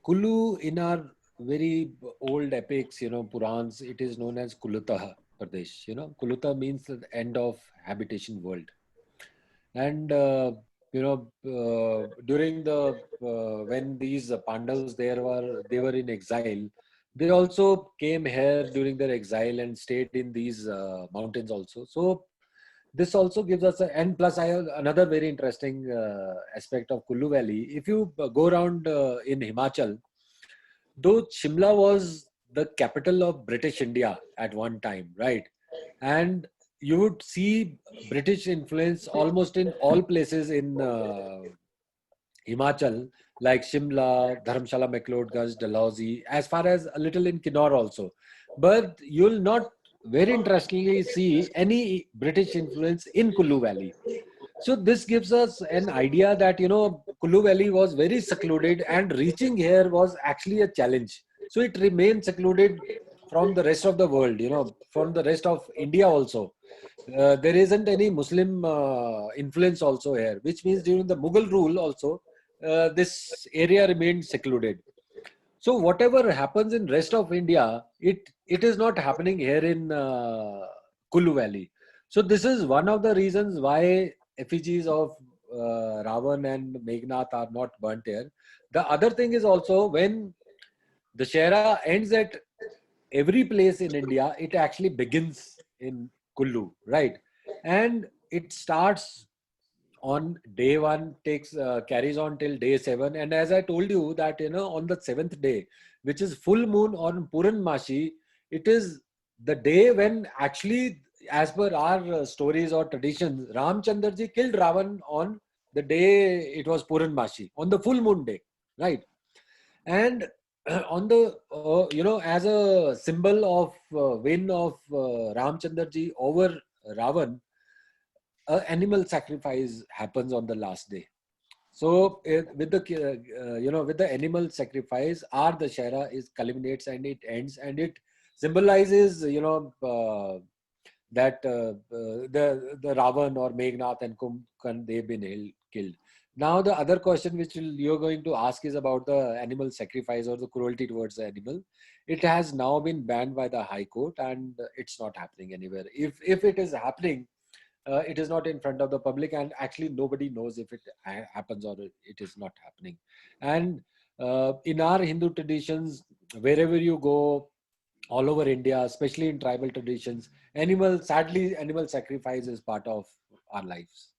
Kulu in our very old epics, Purans, it is known as Kulutaha Pradesh. Kuluta means the end of habitation world. And, during when these Pandavas they were in exile, they also came here during their exile and stayed in these mountains also. So this also gives us and plus I have another very interesting aspect of Kullu Valley. If you go around in Himachal, though Shimla was the capital of British India at one time, right? And you would see British influence almost in all places in Himachal, like Shimla, Dharamshala, McLeodganj, Dalhousie, as far as a little in Kinnaur also. But you'll not very interestingly see any British influence in Kullu Valley. So this gives us an idea that, Kullu Valley was very secluded and reaching here was actually a challenge. So it remained secluded from the rest of the world, from the rest of India also. There isn't any Muslim influence also here, which means during the Mughal rule also, this area remained secluded. So whatever happens in rest of India, it is not happening here in Kullu Valley. So this is one of the reasons why effigies of Ravan and Meghnad are not burnt here. The other thing is also when the Shera ends at every place in India, it actually begins in Kullu, right? And it starts on day one, carries on till day 7. And as I told you that, on the 7th day, which is full moon on Puranmashi, it is the day when actually, as per our stories or traditions, Ramchandraji killed Ravan on the day it was Puranmashi, on the full moon day, right? And on the, as a symbol of win of Ramchandraji over Ravan, animal sacrifice happens on the last day. So with the animal sacrifice, our Dashera culminates and it ends, and it symbolizes that the Ravan or Meghnad and Kumbhakarn, they've been killed. Now the other question which you're going to ask is about the animal sacrifice or the cruelty towards the animal. It has now been banned by the High Court, and it's not happening anywhere. If it is happening, it is not in front of the public, and actually nobody knows if it happens or it is not happening. And in our Hindu traditions, wherever you go, all over India, especially in tribal traditions, sadly, animal sacrifice is part of our lives.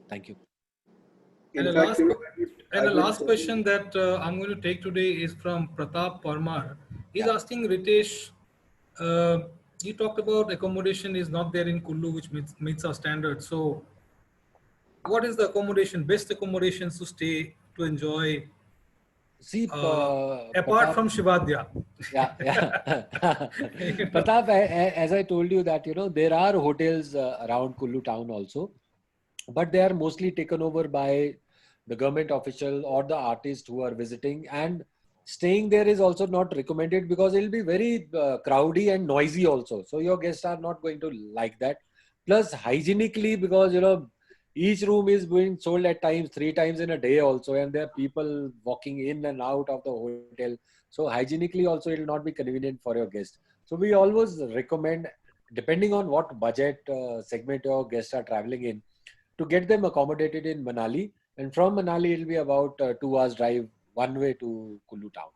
Thank you. And the last question that I'm going to take today is from Pratap Parmar. He's asking Ritesh, you talked about accommodation is not there in Kullu, which meets our standards. So what is the best accommodations to stay, to enjoy? See, apart Pratap, from Shivadya. Yeah. Pratap, as I told you that, there are hotels around Kullu town also, but they are mostly taken over by the government official or the artist who are visiting, and staying there is also not recommended because it will be very crowdy and noisy also. So your guests are not going to like that. Plus hygienically, because, each room is being sold at times 3 times in a day also, and there are people walking in and out of the hotel. So hygienically also it will not be convenient for your guest. So we always recommend, depending on what budget segment your guests are traveling in, to get them accommodated in Manali. And from Manali, it will be about 2 hours drive one way to Kullu town.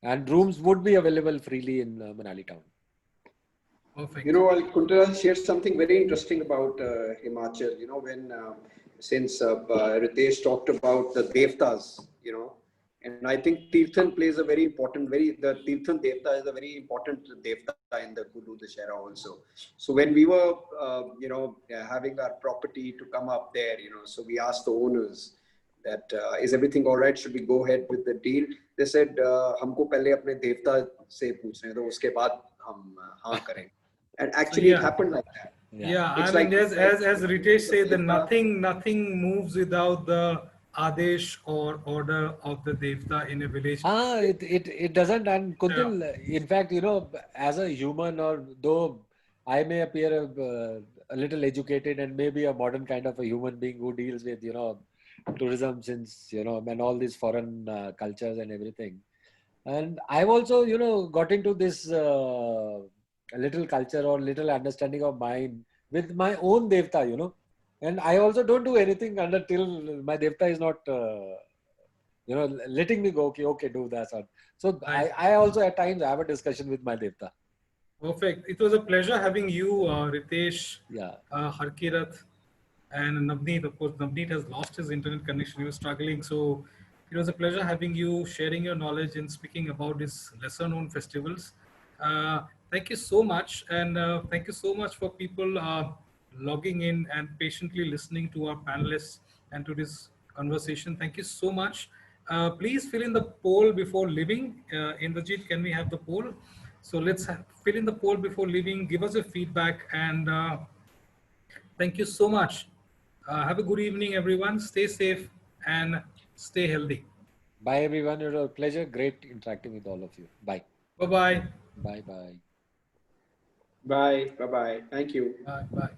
And rooms would be available freely in Manali town. Perfect. Kuntal shared something very interesting about Himachal. Since Ritesh talked about the Devtas, and I think Tirthan plays a very important, the Tirthan Devta is a very important Devta in the Kullu Dashera also. So when we were, having our property to come up there, so we asked the owners that, is everything all right? Should we go ahead with the deal? They said, हमको पहले अपने देवता से पूछने दो, उसके बाद हम हाँ करें. And actually it happened like that. Yeah, It's I mean, as Ritesh said, that nothing moves without the Adesh or order of the Devta in a village. It doesn't. And Kuntal, in fact, as a human, or though I may appear a little educated and maybe a modern kind of a human being who deals with, tourism since, you know, and all these foreign cultures and everything. And I've also, you know, got into this little culture or little understanding of mine with my own devta, you know. And I also don't do anything until my devta is not, you know, letting me go. Okay, do that. So Nice. I also at times have a discussion with my devta. Perfect. It was a pleasure having you, Ritesh, Yeah. Harkirat, and Navneet. Of course, Navneet has lost his internet connection. He was struggling. So it was a pleasure having you, sharing your knowledge and speaking about these lesser known festivals. Thank you so much. And thank you so much for people logging in and patiently listening to our panelists and to this conversation. Thank you so much. Please fill in the poll before leaving. Indrajit, can we have the poll? So let's fill in the poll before leaving. Give us a feedback and thank you so much. Have a good evening, everyone. Stay safe and stay healthy. Bye, everyone. It was a pleasure. Great interacting with all of you. Bye. Bye-bye. Bye. Bye. Bye. Bye. Bye. Thank you. Bye. Bye.